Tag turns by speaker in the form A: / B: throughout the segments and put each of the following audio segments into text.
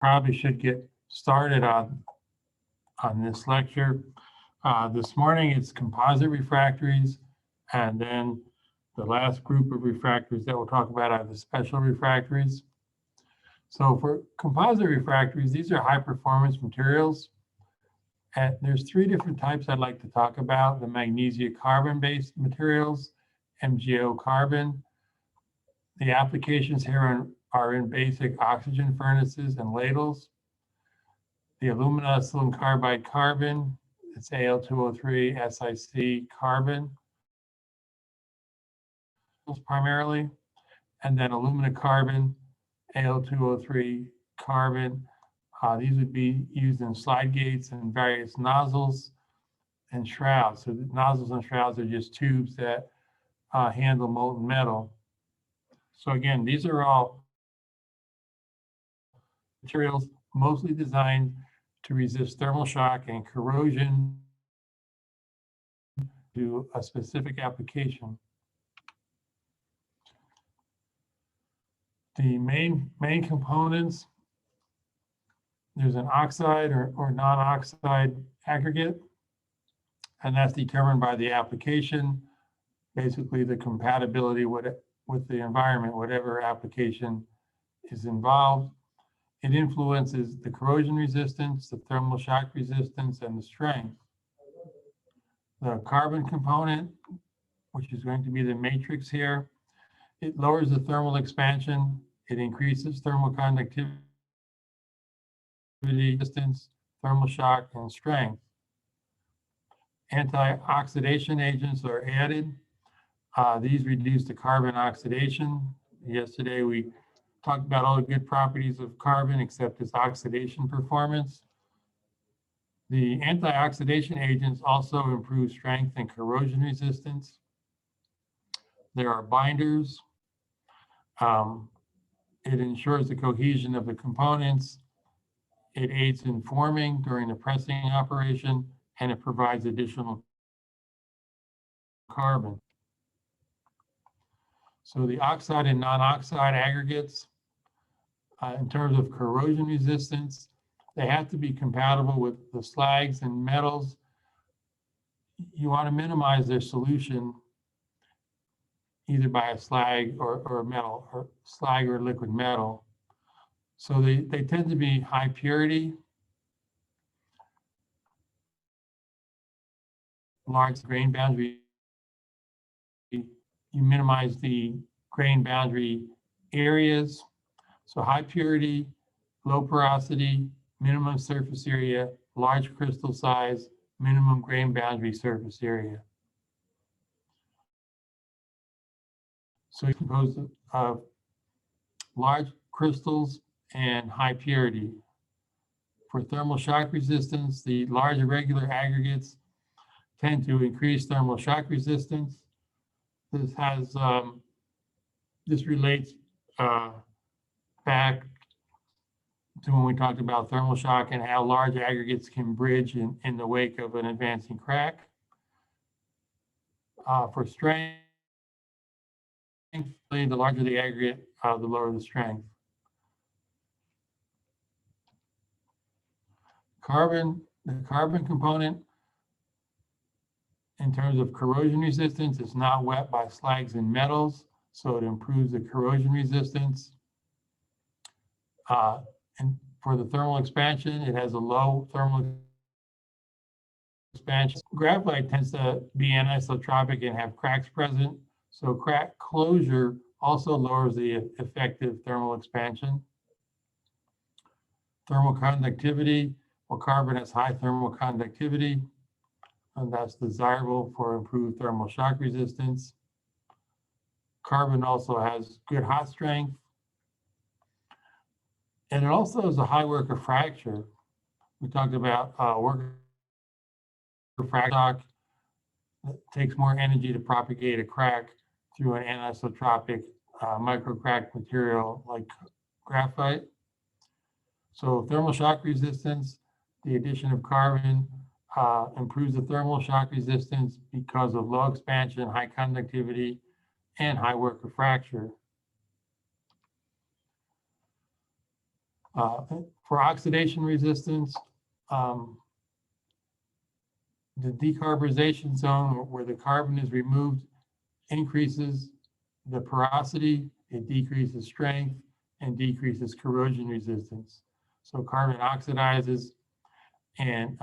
A: Probably should get started on this lecture. This morning it's composite refractories, and then the last group of refractories that we'll talk about are the special refractories. So for composite refractories, these are high performance materials. And there's three different types I'd like to talk about: the magnesia carbon-based materials, MgO carbon. The applications here are in basic oxygen furnaces and ladles. The alumina silicon carbide carbon, it's Al2O3 SiC carbon primarily, and then alumina carbon, Al2O3 carbon. These would be used in slide gates and various nozzles and shrouds. So the nozzles and shrouds are just tubes that handle molten metal. So again, these are all materials mostly designed to resist thermal shock and corrosion to a specific application. The main components, there's an oxide or non-oxide aggregate, and that's determined by the application, basically the compatibility with the environment, whatever application is involved. It influences the corrosion resistance, the thermal shock resistance, and the strength. The carbon component, which is going to be the matrix here, it lowers the thermal expansion, it increases thermal conductivity, resistance, thermal shock, and strength. Anti-oxidation agents are added. These reduce the carbon oxidation. Yesterday we talked about all the good properties of carbon except its oxidation performance. The anti-oxidation agents also improve strength and corrosion resistance. There are binders. It ensures the cohesion of the components. It aids in forming during the pressing operation, and it provides additional carbon. So the oxide and non-oxide aggregates, in terms of corrosion resistance, they have to be compatible with the slags and metals. You want to minimize their solution either by a slag or metal, or slag or liquid metal. So they tend to be high purity, large grain boundary. You minimize the grain boundary areas. So high purity, low porosity, minimum surface area, large crystal size, minimum grain boundary surface area. So it's composed of large crystals and high purity. For thermal shock resistance, the large irregular aggregates tend to increase thermal shock resistance. This relates back to when we talked about thermal shock and how large aggregates can bridge in the wake of an advancing crack. For strength, the larger the aggregate, the lower the strength. The carbon component, in terms of corrosion resistance, is not wet by slags and metals, so it improves the corrosion resistance. And for the thermal expansion, it has a low thermal expansion. Graphite tends to be anisotropic and have cracks present, so crack closure also lowers the effective thermal expansion. Thermal conductivity, well, carbon has high thermal conductivity, and that's desirable for improved thermal shock resistance. Carbon also has good hot strength, and it also has a high work of fracture. We talked about work of fracture. It takes more energy to propagate a crack through an anisotropic microcrack material like graphite. So thermal shock resistance, the addition of carbon improves the thermal shock resistance because of low expansion, high conductivity, and high work of fracture. For oxidation resistance, the decarburization zone where the carbon is removed increases the porosity, it decreases strength, and decreases corrosion resistance. So carbon oxidizes and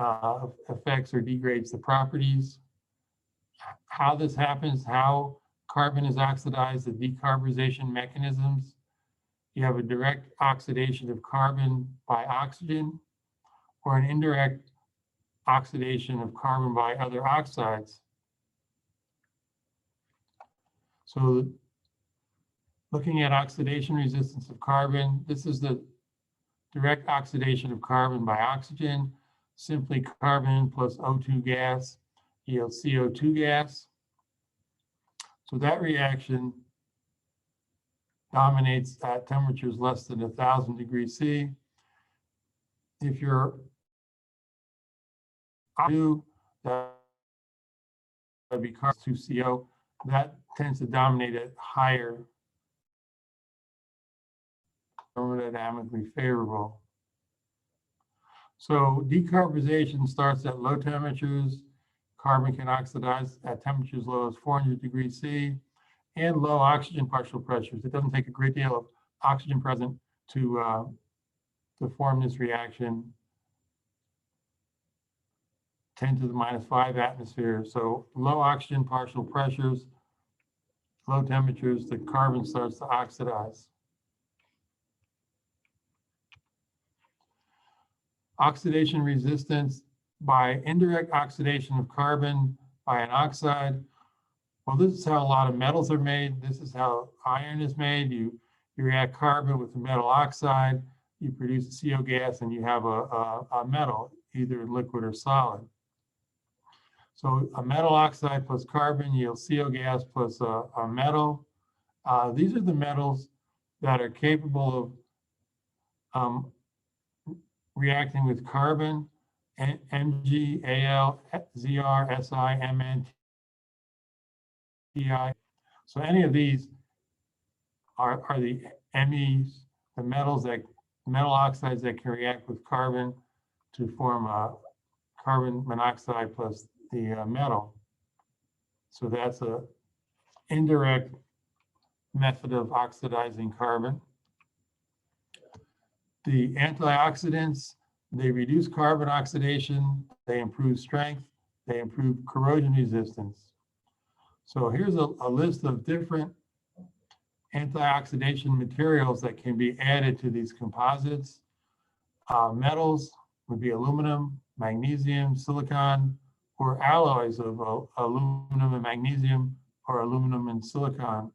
A: affects or degrades the properties. How this happens, how carbon is oxidized, the decarburization mechanisms. You have a direct oxidation of carbon by oxygen or an indirect oxidation of carbon by other oxides. So looking at oxidation resistance of carbon, this is the direct oxidation of carbon by oxygen. Simply carbon plus O2 gas yields CO2 gas. So that reaction dominates at temperatures less than 1,000 degrees C. If you're O2, that would be carbon 2CO. That tends to dominate at higher thermodynamically favorable. So decarbonization starts at low temperatures. Carbon can oxidize at temperatures low as 400 degrees C and low oxygen partial pressures. It doesn't take a great deal of oxygen present to form this reaction. 10 to the minus 5 atmosphere. So low oxygen partial pressures, low temperatures, the carbon starts to oxidize. Oxidation resistance by indirect oxidation of carbon by an oxide. Well, this is how a lot of metals are made. This is how iron is made. You react carbon with the metal oxide, you produce CO gas, and you have a metal, either liquid or solid. So a metal oxide plus carbon yields CO gas plus a metal. These are the metals that are capable of reacting with carbon, Mg, Al, Zr, Si, Mn, Ti. So any of these are the MEs, the metal oxides that can react with carbon to form carbon monoxide plus the metal. So that's a indirect method of oxidizing carbon. The antioxidants, they reduce carbon oxidation, they improve strength, they improve corrosion resistance. So here's a list of different antioxidation materials that can be added to these composites. Metals would be aluminum, magnesium, silicon, or alloys of aluminum and magnesium or aluminum and silicon.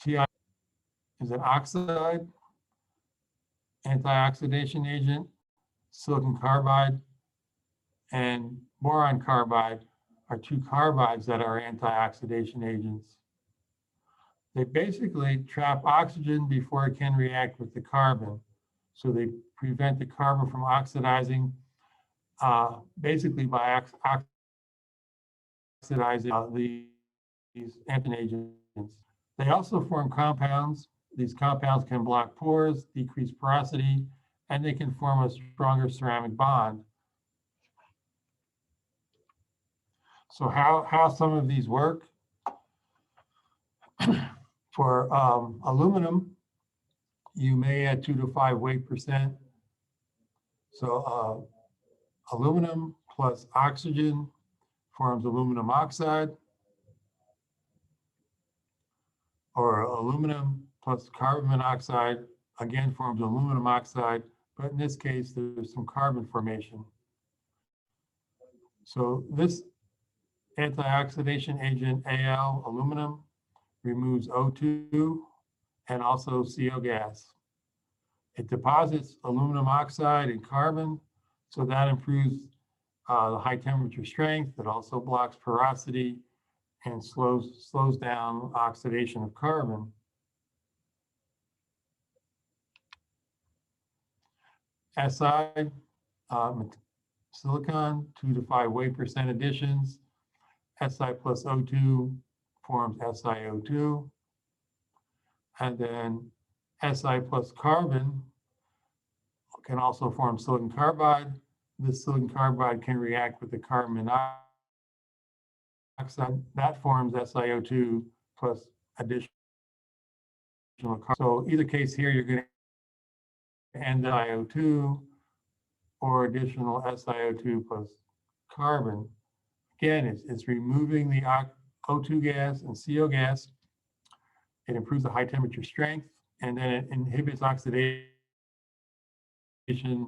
A: Ti is an oxide, antioxidation agent. Silicon carbide and boron carbide are two carbides that are antioxidation agents. They basically trap oxygen before it can react with the carbon. So they prevent the carbon from oxidizing basically by oxidizing these antigen agents. They also form compounds. These compounds can block pores, decrease porosity, and they can form a stronger ceramic bond. So how some of these work? For aluminum, you may add 2 to 5 weight%. So aluminum plus oxygen forms aluminum oxide, or aluminum plus carbon monoxide again forms aluminum oxide, but in this case, there's some carbon formation. So this antioxidation agent, Al, aluminum, removes O2 and also CO gas. It deposits aluminum oxide and carbon, so that improves the high temperature strength. It also blocks porosity and slows down oxidation of carbon. Si, silicon, 2 to 5 weight% additions. Si plus O2 forms SiO2. And then Si plus carbon can also form silicon carbide. This silicon carbide can react with the carbon monoxide. That forms SiO2 plus additional carbon. So either case here, you're going to end SiO2 or additional SiO2 plus carbon. Again, it's removing the O2 gas and CO gas. It improves the high temperature strength, and then it inhibits oxidation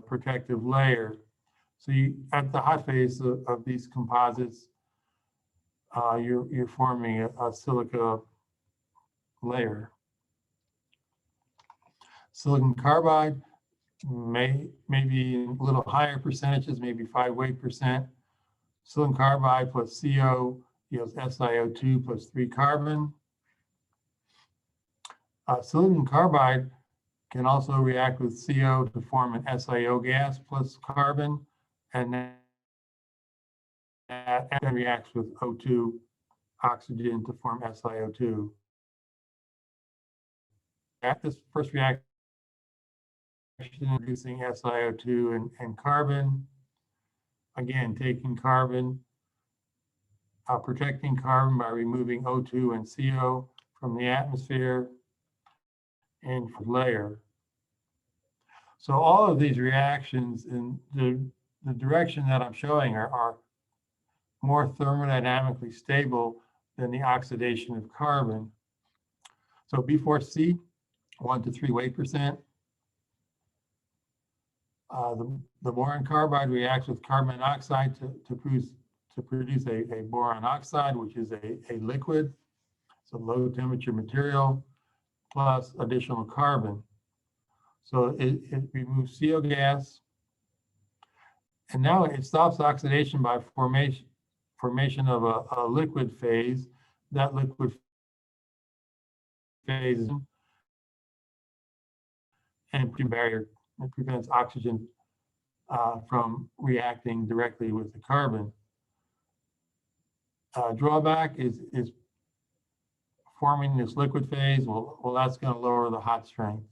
A: protective layer. So at the hot phase of these composites, you're forming a silica layer. Silicon carbide may be a little higher percentages, maybe 5 to 8%. Silicon carbide plus CO yields SiO2 plus 3 carbon. Silicon carbide can also react with CO to form an SiO gas plus carbon, and that reacts with O2 oxygen to form SiO2. At this first reaction, producing SiO2 and carbon, again, taking carbon, protecting carbon by removing O2 and CO from the atmosphere and layer. So all of these reactions in the direction that I'm showing are more thermodynamically stable than the oxidation of carbon. So B4C, 1 to 3 weight percent. The boron carbide reacts with carbon monoxide to produce a boron oxide, which is a liquid. It's a low temperature material plus additional carbon. So it removes CO gas, and now it stops oxidation by formation of a liquid phase. That liquid phase and barrier prevents oxygen from reacting directly with the carbon. Drawback is forming this liquid phase. Well, that's going to lower the hot strength.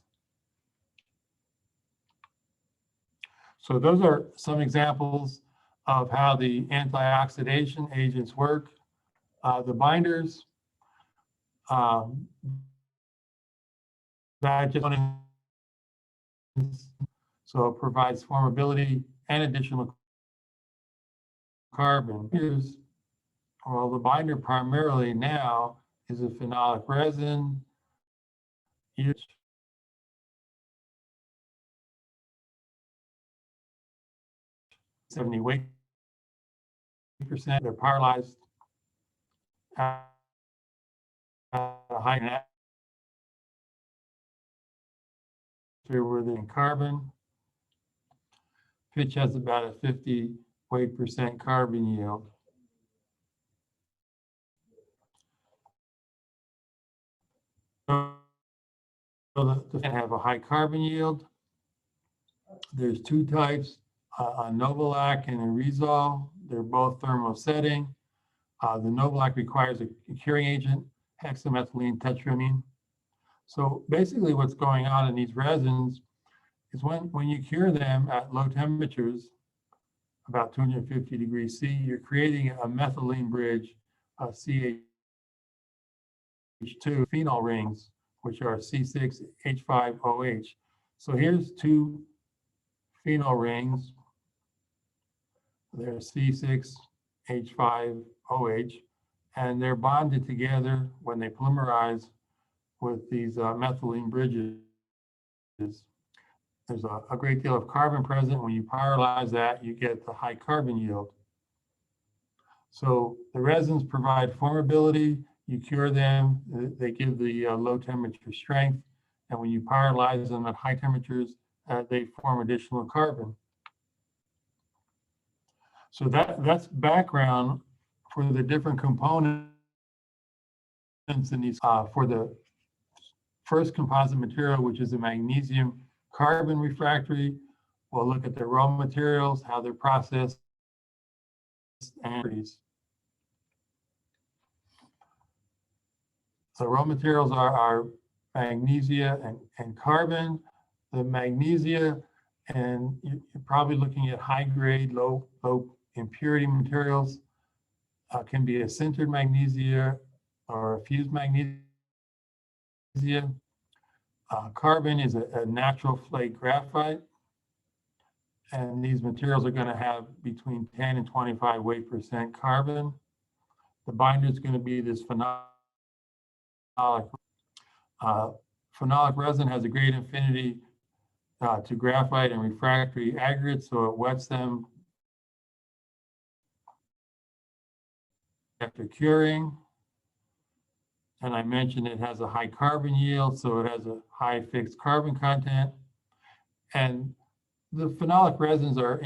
A: So those are some examples of how the antioxidation agents work. The binders, that just so it provides formability and additional carbon. Well, the binder primarily now is a phenolic resin. 70 weight percent. They're pyrolyzed at a high atmosphere where they're in carbon. Pitch has about a 50 weight percent carbon yield. So they have a high carbon yield. There's two types, a Novolac and a Rezol. They're both thermosetting. The Novolac requires a curing agent, hexamethylene tetramine. So basically what's going on in these resins is when you cure them at low temperatures, about 250 degrees C, you're creating a methylene bridge, CH2 phenol rings, which are C6H5OH. So here's two phenol rings. They're C6H5OH, and they're bonded together when they polymerize with these methylene bridges. There's a great deal of carbon present. When you pyrolyze that, you get the high carbon yield. So the resins provide formability. You cure them, they give the low temperature strength. And when you pyrolyze them at high temperatures, they form additional carbon. So that's background for the different components in these. For the first composite material, which is a magnesium carbon refractory, we'll look at the raw materials, how they're processed, and so raw materials are magnesia and carbon. The magnesia, and you're probably looking at high grade, low impurity materials, can be a sintered magnesia or a fused magnesia. Carbon is a natural flake graphite, and these materials are going to have between 10 and 25 weight% carbon. The binder is going to be this phenolic. Phenolic resin has a great affinity to graphite and refractory aggregates, so it wets them after curing. And I mentioned it has a high carbon yield, so it has a high fixed carbon content. And the phenolic resins are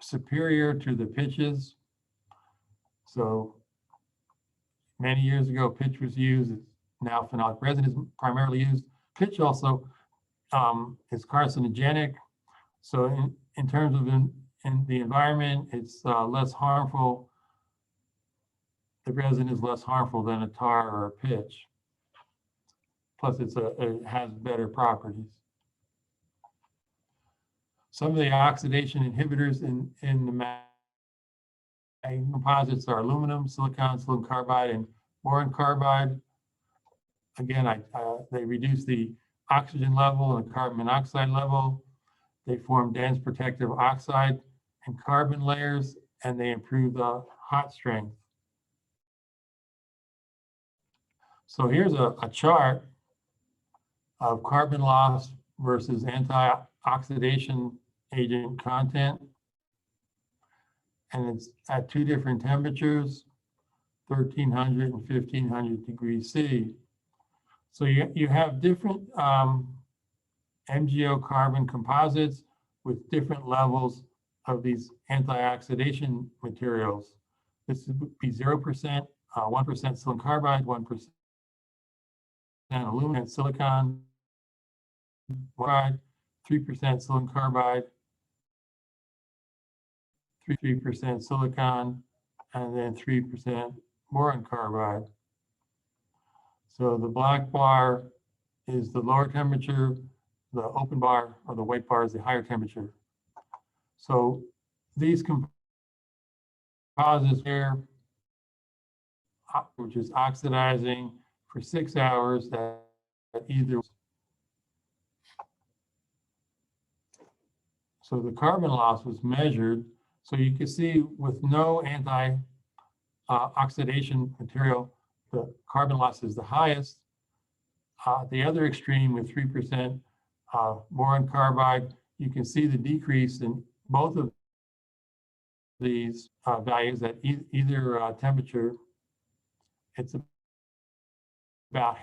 A: superior to the pitches. So many years ago, pitch was used. Now phenolic resin is primarily used. Pitch also is carcinogenic. So in terms of in the environment, it's less harmful. The resin is less harmful than a tar or a pitch. Plus, it has better properties. Some of the oxidation inhibitors in the composites are aluminum, silicon carbide, and boron carbide. Again, they reduce the oxygen level and carbon monoxide level. They form dense protective oxide and carbon layers, and they improve the hot strength. So here's a chart of carbon loss versus anti-oxidation agent content. And it's at two different temperatures, 1300 and 1500 degrees C. So you have different MgO carbon composites with different levels of these anti-oxidation materials. This would be 0%, 1% silicon carbide, 1% aluminum, silicon, 3% silicon carbide, 3% silicon, and then 3% boron carbide. So the black bar is the lower temperature, the open bar or the white bar is the higher temperature. So these composites here, which is oxidizing for 6 hours at either. So the carbon loss was measured. So you can see with no anti-oxidation material, the carbon loss is the highest. The other extreme with 3% boron carbide, you can see the decrease in both of these values at either temperature. It's about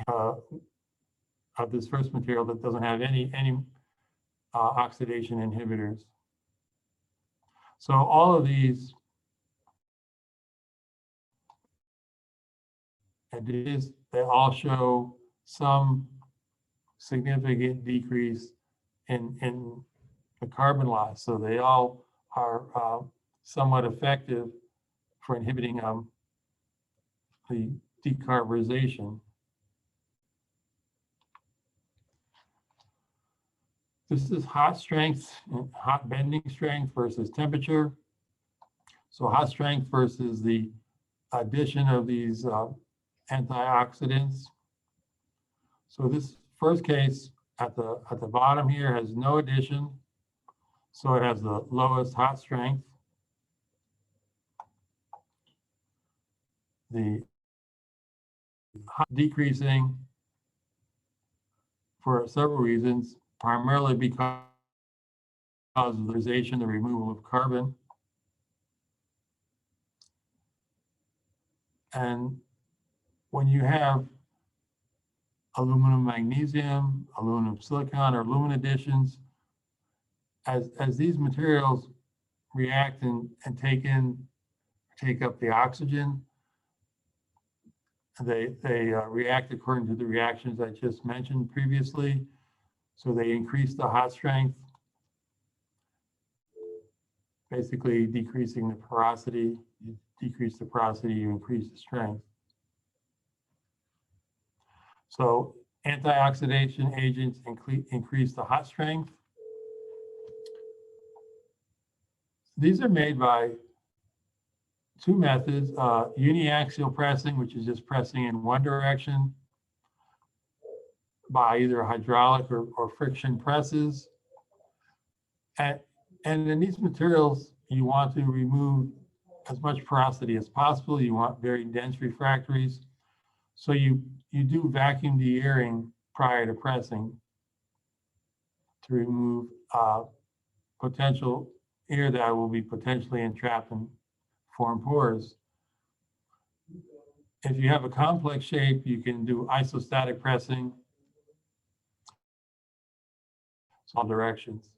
A: of this first material that doesn't have any oxidation inhibitors. So all of these, they all show some significant decrease in the carbon loss. So they all are somewhat effective for inhibiting the decarbonization. This is hot strength, hot bending strength versus temperature. So hot strength versus the addition of these antioxidants. So this first case at the bottom here has no addition. So it has the lowest hot strength. The hot decreasing for several reasons, primarily because of the removal of carbon. And when you have aluminum magnesium, aluminum silicon, or aluminum additions, as these materials react and take up the oxygen, they react according to the reactions I just mentioned previously. So they increase the hot strength, basically decreasing the porosity. You decrease the porosity, you increase the strength. So Antioxidation agents increase the hot strength. These are made by two methods, uniaxial pressing, which is just pressing in one direction by either hydraulic or friction presses. And in these materials, you want to remove as much porosity as possible. You want very dense refractories. So you do vacuum de-airing prior to pressing to remove potential air that will be potentially entrapped in foreign pores. If you have a complex shape, you can do isostatic pressing, all directions.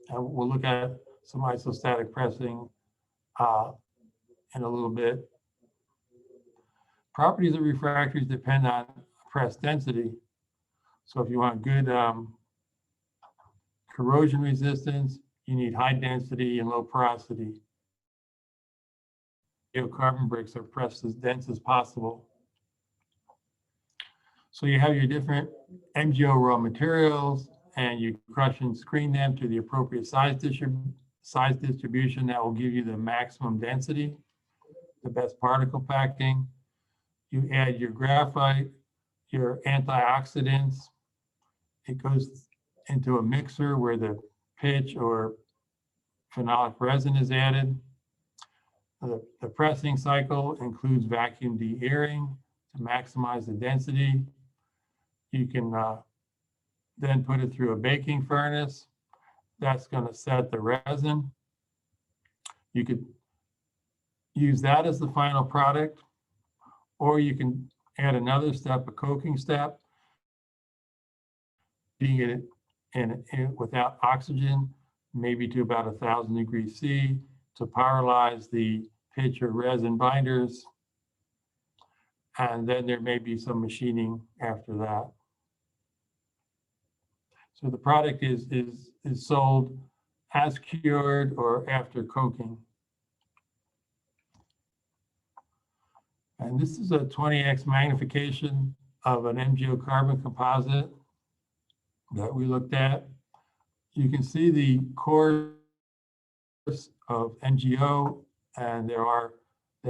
A: And we'll look at some isostatic pressing in a little bit. Properties of refractories depend on press density. So if you want good corrosion resistance, you need high density and low porosity. Carbon bricks are pressed as dense as possible. So you have your different MgO raw materials, and you crush and screen them to the appropriate size distribution that will give you the maximum density, the best particle packing. You add your graphite, your antioxidants. It goes into a mixer where the pitch or phenolic resin is added. The pressing cycle includes vacuum de-airing to maximize the density. You can then put it through a baking furnace. That's going to set the resin. You could use that as the final product, or you can add another step, a coking step, being it in without oxygen, maybe to about 1,000 degrees C, to pyrolyze the pitch or resin binders. And then there may be some machining after that. So the product is sold as cured or after coking. And this is a 20x magnification of an MgO carbon composite that we looked at. You can see the cores of MgO, and they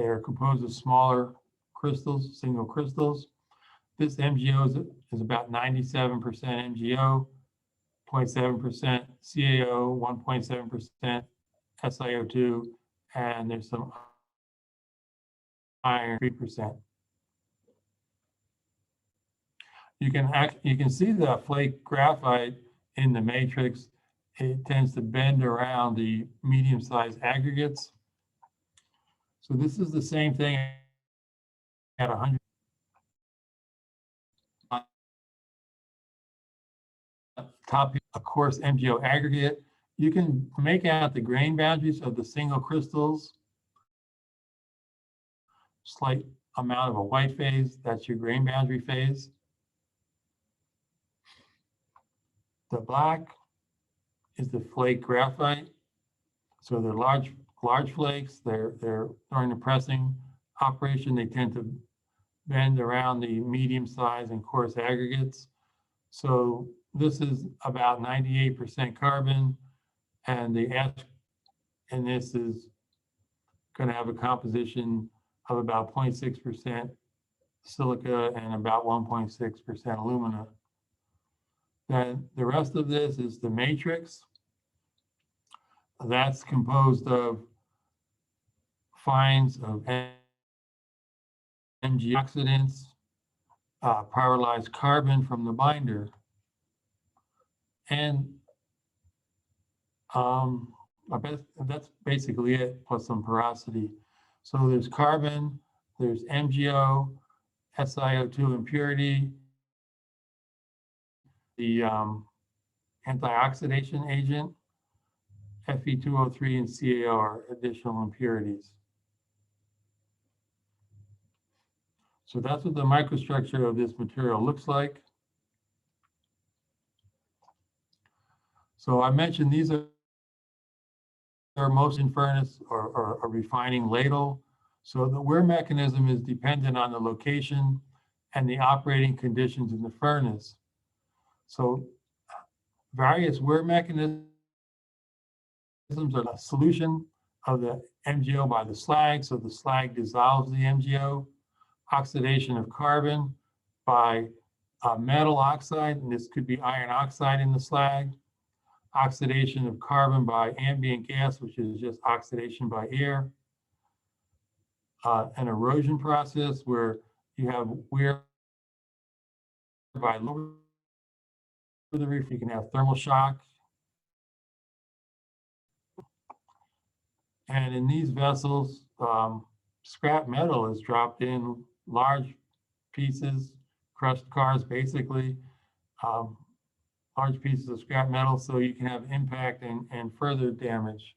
A: are composed of smaller crystals, single crystals. This MgO is about 97% MgO, 0.7% CaO, 1.7% SiO2, and there's some iron, 3%. You can see the flake graphite in the matrix. It tends to bend around the medium-sized aggregates. So this is the same thing at 100. Top, a coarse MgO aggregate. You can make out the grain boundaries of the single crystals. Slight amount of a white phase, that's your grain boundary phase. The black is the flake graphite. So they're large flakes. They're during the pressing operation, they tend to bend around the medium size and coarse aggregates. So this is about 98% carbon, and the ash in this is going to have a composition of about 0.6% silica and about 1.6% alumina. Then the rest of this is the matrix. That's composed of fines of antioxidants, pyrolyzed carbon from the binder, and that's basically it, plus some porosity. So there's carbon, there's MgO, SiO2 impurity, the antioxidation agent, Fe2O3 and CaO are additional impurities. So that's what the microstructure of this material looks like. So I mentioned these are most in furnace or a refining ladle. So the wear mechanism is dependent on the location and the operating conditions in the furnace. So various wear mechanisms are the solution of the MgO by the slag, so the slag dissolves the MgO, oxidation of carbon by metal oxide, and this could be iron oxide in the slag, oxidation of carbon by ambient gas, which is just oxidation by air, an erosion process where you have wear by lower the reef, you can have thermal shock. And in these vessels, scrap metal is dropped in large pieces, crushed cars basically, um, large pieces of scrap metal, so you can have impact and further damage.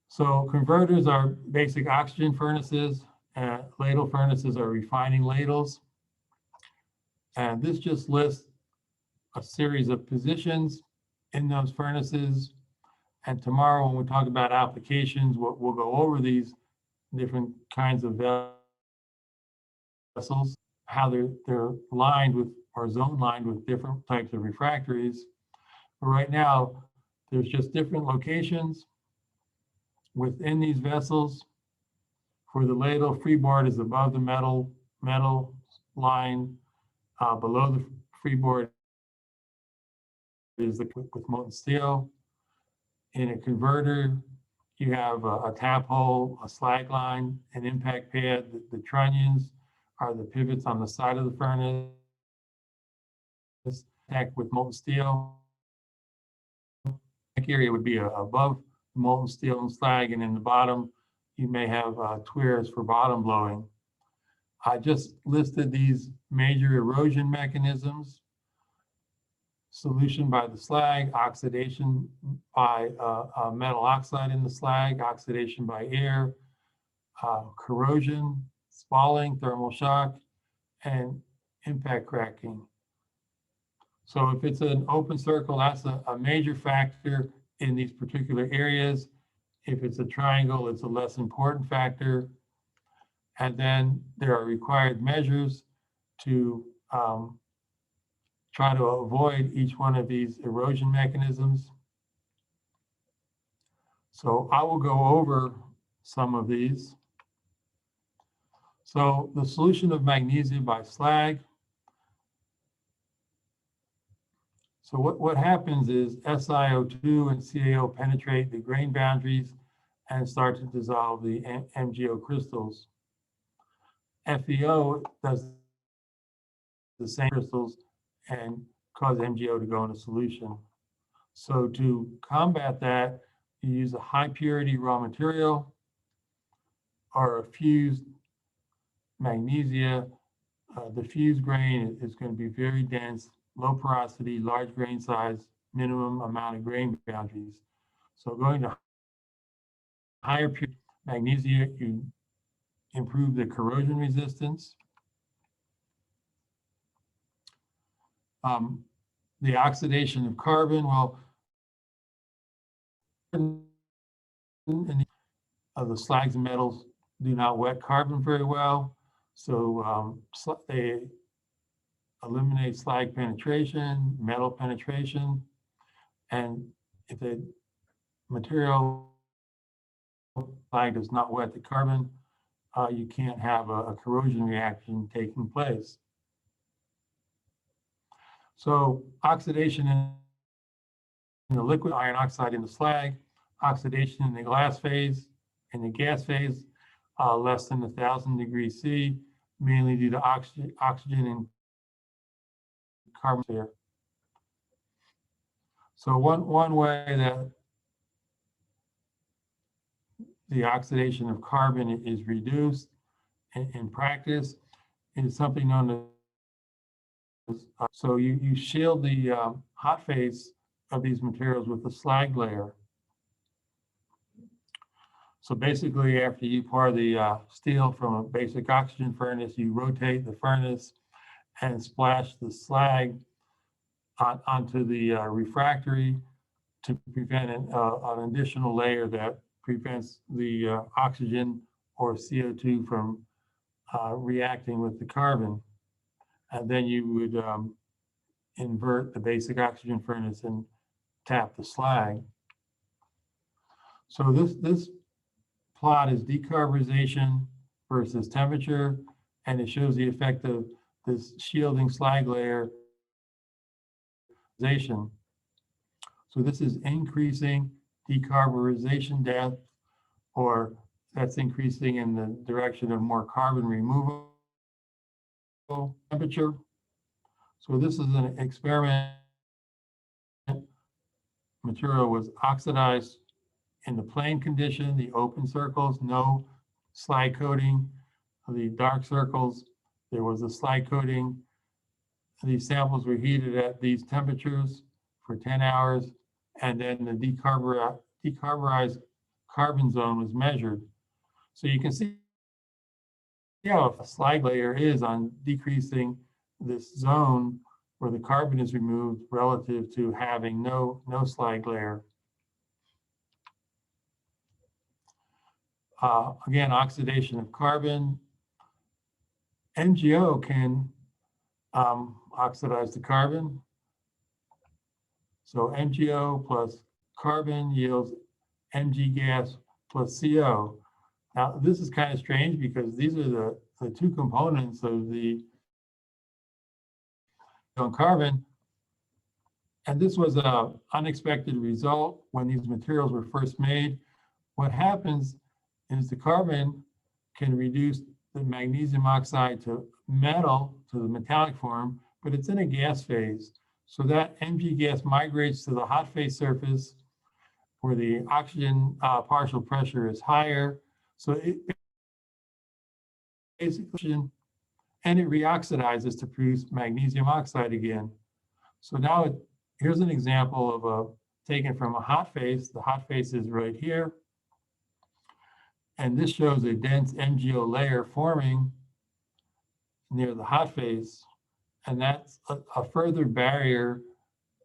A: So converters are basic oxygen furnaces. Ladle furnaces are refining ladles. And this just lists a series of positions in those furnaces. And tomorrow, when we talk about applications, we'll go over these different kinds of vessels, how they're lined with or zone lined with different types of refractories. But right now, there's just different locations within these vessels. For the ladle, freeboard is above the metal line. Below the freeboard is with molten steel. In a converter, you have a tap hole, a slag line, an impact pad. The trunnions are the pivots on the side of the furnace. Contact with molten steel. That area would be above the molten steel and slag, and in the bottom, you may have twears for bottom blowing. I just listed these major erosion mechanisms: solution by the slag, oxidation by metal oxide in the slag, oxidation by air, corrosion, spalling, thermal shock, and impact cracking. So if it's an open circle, that's a major factor in these particular areas. If it's a triangle, it's a less important factor. And then there are required measures to try to avoid each one of these erosion mechanisms. So I will go over some of these. So the solution of magnesium by slag. So what happens is SiO2 and CaO penetrate the grain boundaries and start to dissolve the MgO crystals. FeO does the same crystals and cause MgO to go into solution. So to combat that, you use a high purity raw material or a fused magnesia. The fused grain is going to be very dense, low porosity, large grain size, minimum amount of grain boundaries. So going to higher purity magnesia, you improve the corrosion resistance. The oxidation of carbon, well, the slags and metals do not wet carbon very well. So they eliminate slag penetration, metal penetration, and if the material slag does not wet the carbon, you can't have a corrosion reaction taking place. So oxidation in the liquid, iron oxide in the slag, oxidation in the glass phase, in the gas phase, less than 1,000 degrees C, mainly due to oxygen and carbon here. So one way that the oxidation of carbon is reduced in practice is something known as, so you shield the hot phase of these materials with a slag layer. So basically, after you pour the steel from a basic oxygen furnace, you rotate the furnace and splash the slag onto the refractory to prevent an additional layer that prevents the oxygen or CO2 from reacting with the carbon. And then you would invert the basic oxygen furnace and tap the slag. So this plot is decarburization versus temperature, and it shows the effect of this shielding slag layer. So this is increasing decarburization depth, or that's increasing in the direction of more carbon removal temperature. So this is an experiment. Material was oxidized in the plain condition, the open circles, no slag coating. The dark circles, there was a slag coating. These samples were heated at these temperatures for 10 hours, and then the decarburized carbon zone was measured. So you can see how a slag layer is on decreasing this zone where the carbon is removed relative to having no slag layer. Again, oxidation of carbon. NGO can oxidize the carbon. So NGO plus carbon yields Mg gas plus CO. Now, this is kind of strange because these are the two components of the carbon. And this was an unexpected result when these materials were first made. What happens is the carbon can reduce the magnesium oxide to metal, to the metallic form, but it's in a gas phase. So that Mg gas migrates to the hot phase surface where the oxygen partial pressure is higher. So it basically, and it reoxidizes to produce magnesium oxide again. So now here's an example of taken from a hot phase. The hot phase is right here. And this shows a dense MgO layer forming near the hot phase. And that's a further barrier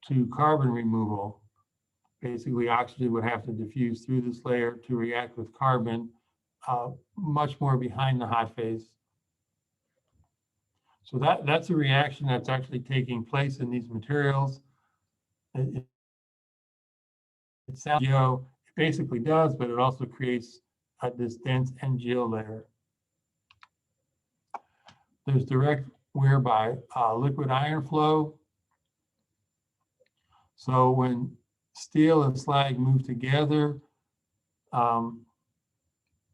A: to carbon removal. Basically, oxygen would have to diffuse through this layer to react with carbon much more behind the hot phase. So that's a reaction that's actually taking place in these materials. It sounds NGO, it basically does, but it also creates this dense NGO layer. There's direct wear by liquid iron flow. So when steel and slag move together,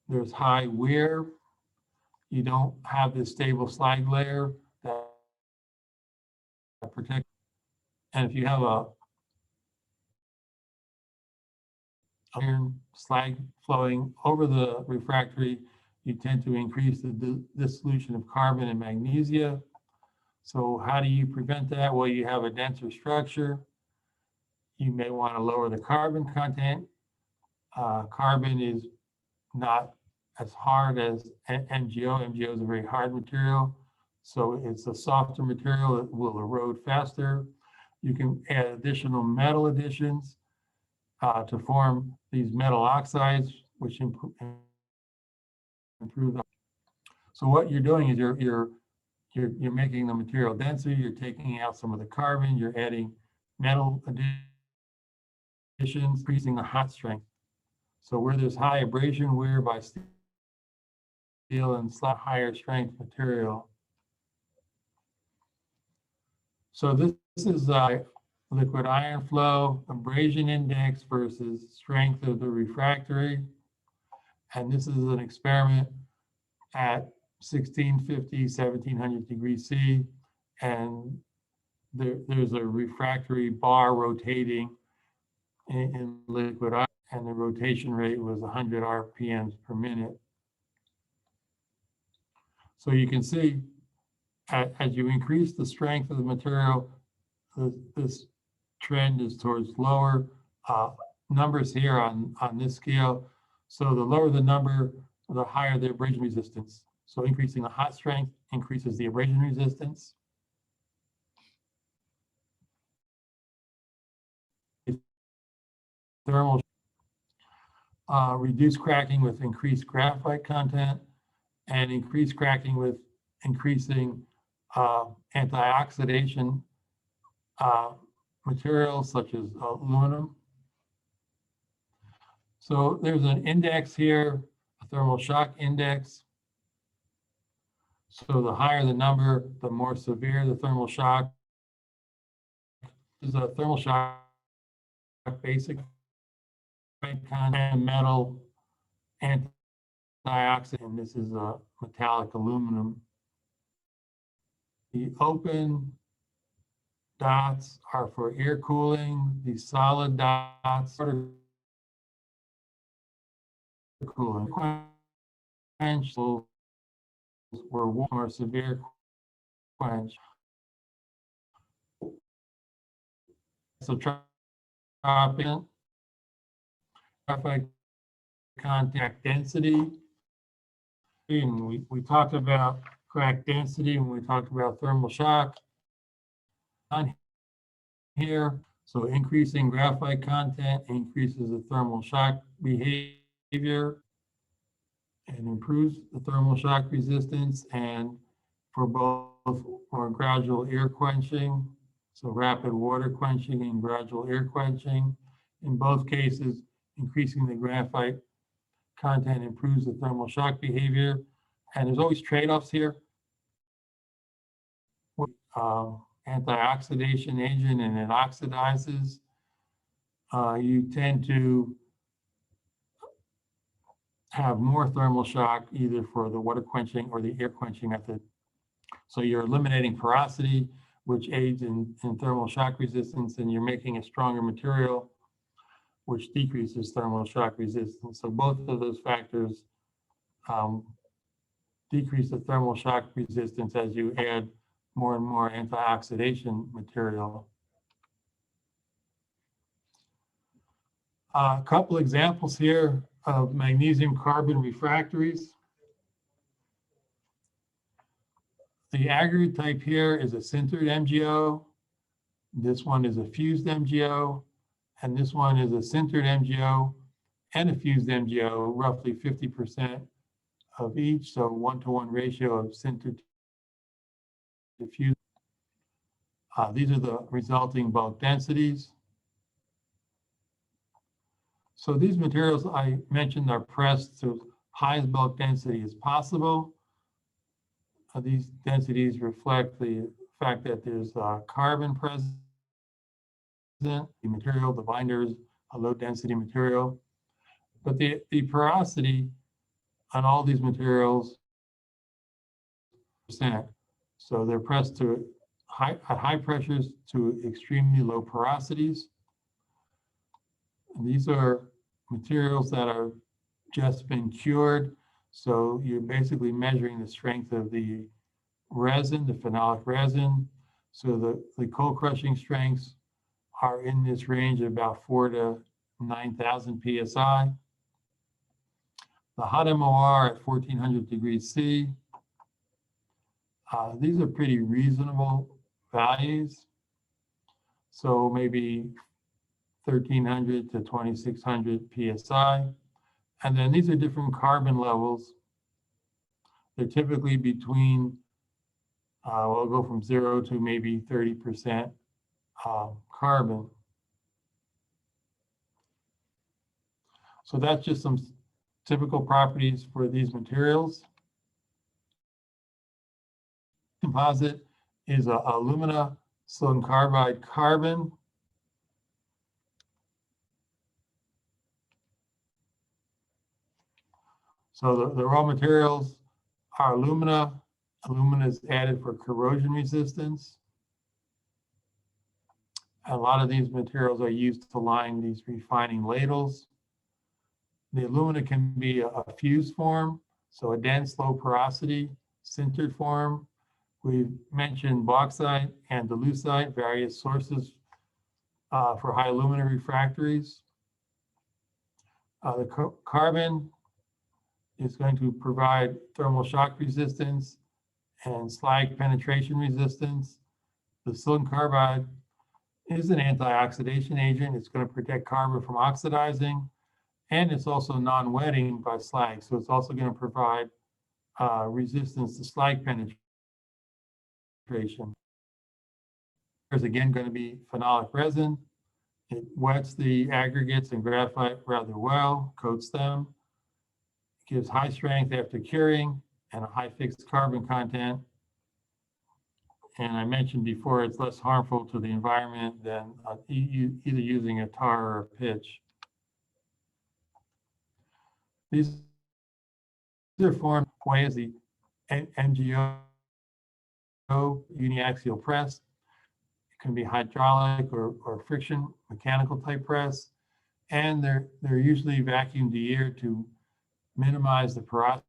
A: there's high wear. You don't have this stable slag layer that protects. And if you have a iron slag flowing over the refractory, you tend to increase the dissolution of carbon and magnesia. So how do you prevent that? Well, you have a denser structure. You may want to lower the carbon content. Carbon is not as hard as NGO. NGO is a very hard material. So it's a softer material that will erode faster. You can add additional metal additions to form these metal oxides, which improve. So what you're doing is you're making the material denser. You're taking out some of the carbon. You're adding metal additions, increasing the hot strength. So where there's high abrasion wear by steel and higher strength material. So this is liquid iron flow, abrasion index versus strength of the refractory. And this is an experiment at 1650, 1700 degrees C. And there's a refractory bar rotating in liquid iron, and the rotation rate was 100 RPMs per minute. So you can see as you increase the strength of the material, this trend is towards lower numbers here on this scale. So the lower the number, the higher the abrasion resistance. So increasing the hot strength increases the abrasion resistance. Thermal reduced cracking with increased graphite content. and increase cracking with increasing antioxidation materials such as aluminum. So there's an index here, a thermal shock index. So the higher the number, the more severe the thermal shock. This is a thermal shock basic content metal antioxidant. This is a metallic aluminum. The open dots are for air cooling. The solid dots are cooling. Quench were warm or severe quench. So graphite contact density. And we talked about crack density when we talked about thermal shock. On here, so increasing graphite content increases the thermal shock behavior and improves the thermal shock resistance, and for both for gradual air quenching, so rapid water quenching and gradual air quenching. In both cases, increasing the graphite content improves the thermal shock behavior. And there's always trade-offs here. Antioxidation agent and it oxidizes, you tend to have more thermal shock either for the water quenching or the air quenching method. So you're eliminating porosity, which aids in thermal shock resistance, and you're making a stronger material, which decreases thermal shock resistance. So both of those factors decrease the thermal shock resistance as you add more and more antioxidation material. A couple examples here of magnesium carbon refractories. The aggregate type here is a sintered MgO. This one is a fused MgO, and this one is a sintered MgO and a fused MgO, roughly 50% of each, so 1-to-1 ratio of sintered to fused. These are the resulting bulk densities. So these materials I mentioned are pressed to highest bulk density as possible. These densities reflect the fact that there's carbon present. The material, the binder is a low density material. But the porosity on all these materials %. So they're pressed to at high pressures to extremely low porosities. And these are materials that are just been cured. So you're basically measuring the strength of the resin, the phenolic resin. So the cold crushing strengths are in this range of about 4,000 to 9,000 PSI. The hot MOR at 1400 degrees C. These are pretty reasonable values. So maybe 1300 to 2600 PSI. And then these are different carbon levels. They're typically between, we'll go from 0 to maybe 30% carbon. So that's just some typical properties for these materials. Composite is a alumina silicon carbide carbon. So the raw materials are alumina. Alumina is added for corrosion resistance. A lot of these materials are used to line these refining ladles. The alumina can be a fused form, so a dense, low porosity, sintered form. We've mentioned bauxite and dilucite, various sources for high alumina refractories. The carbon is going to provide thermal shock resistance and slag penetration resistance. The silicon carbide is an antioxidation agent. It's going to protect carbon from oxidizing, and it's also non-wetting by slag. So it's also going to provide resistance to slag penetration. There's again going to be phenolic resin. It wets the aggregates and graphite rather well, coats them, gives high strength after curing, and a high fixed carbon content. And I mentioned before, it's less harmful to the environment than either using a tar or a pitch. These are formed way as the MGO uniaxial press. It can be hydraulic or friction mechanical type press, and they're usually vacuum de-aired to minimize the porosity,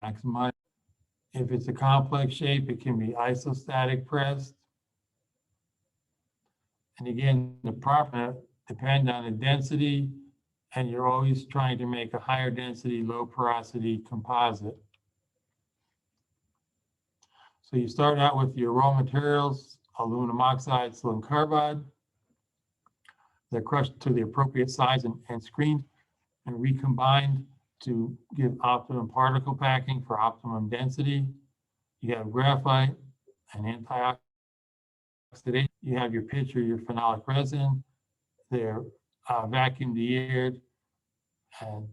A: maximize. If it's a complex shape, it can be isostatic pressed. And again, the proper depend on the density, and you're always trying to make a higher density, low porosity composite. So you start out with your raw materials, aluminum oxide, silicon carbide. They're crushed to the appropriate size and screened and recombined to give optimum particle packing for optimum density. You have graphite and antioxidant. You have your pitch or your phenolic resin. They're vacuum de-aired, and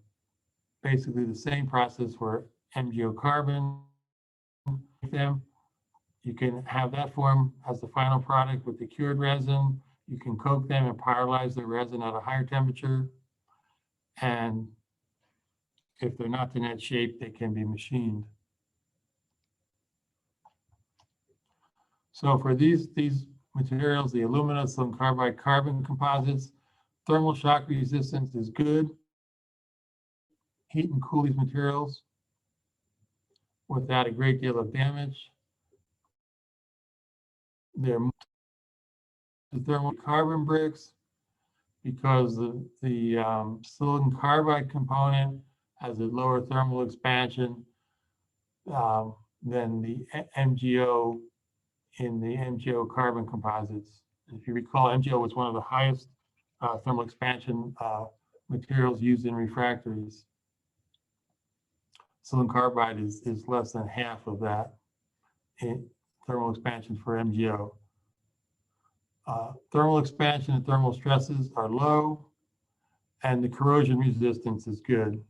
A: basically the same process for MgO carbon. Them, you can have that form as the final product with the cured resin. You can coke them and pyrolyze the resin at a higher temperature. And if they're not in that shape, they can be machined. So for these materials, the aluminum, silicon carbide, carbon composites, thermal shock resistance is good. Heat and cool these materials without a great deal of damage. They're thermal carbon bricks because the silicon carbide component has a lower thermal expansion than the MgO in the MgO carbon composites. If you recall, MgO was one of the highest thermal expansion materials used in refractories. Silicon carbide is less than half of that in thermal expansion for MgO. Thermal expansion and thermal stresses are low, and the corrosion resistance is good.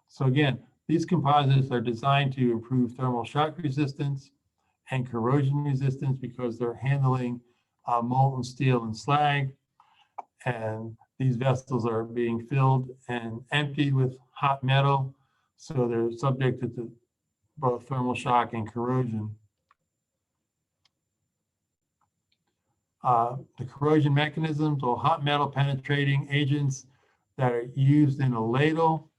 A: So again, these composites are designed to improve thermal shock resistance and corrosion resistance because they're handling molten steel and slag. And these vessels are being filled and emptied with hot metal, so they're subjected to both thermal shock and corrosion. The corrosion mechanisms or hot metal penetrating agents that are used in a ladle.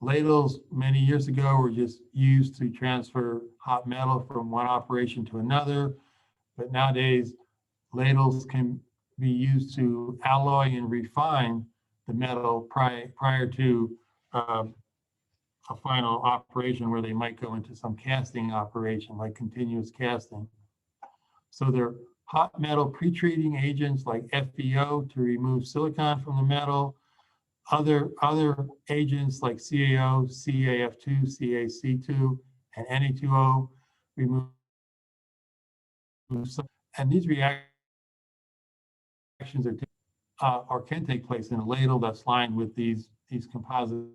A: Ladles many years ago were just used to transfer hot metal from one operation to another, but nowadays ladles can be used to alloy and refine the metal prior to a final operation where they might go into some casting operation like continuous casting. So they're hot metal pre-treating agents like FeO to remove silicon from the metal. Other agents like CaO, CaF2, CaC2, and Na2O remove, and these reactions are or can take place in a ladle that's lined with these composite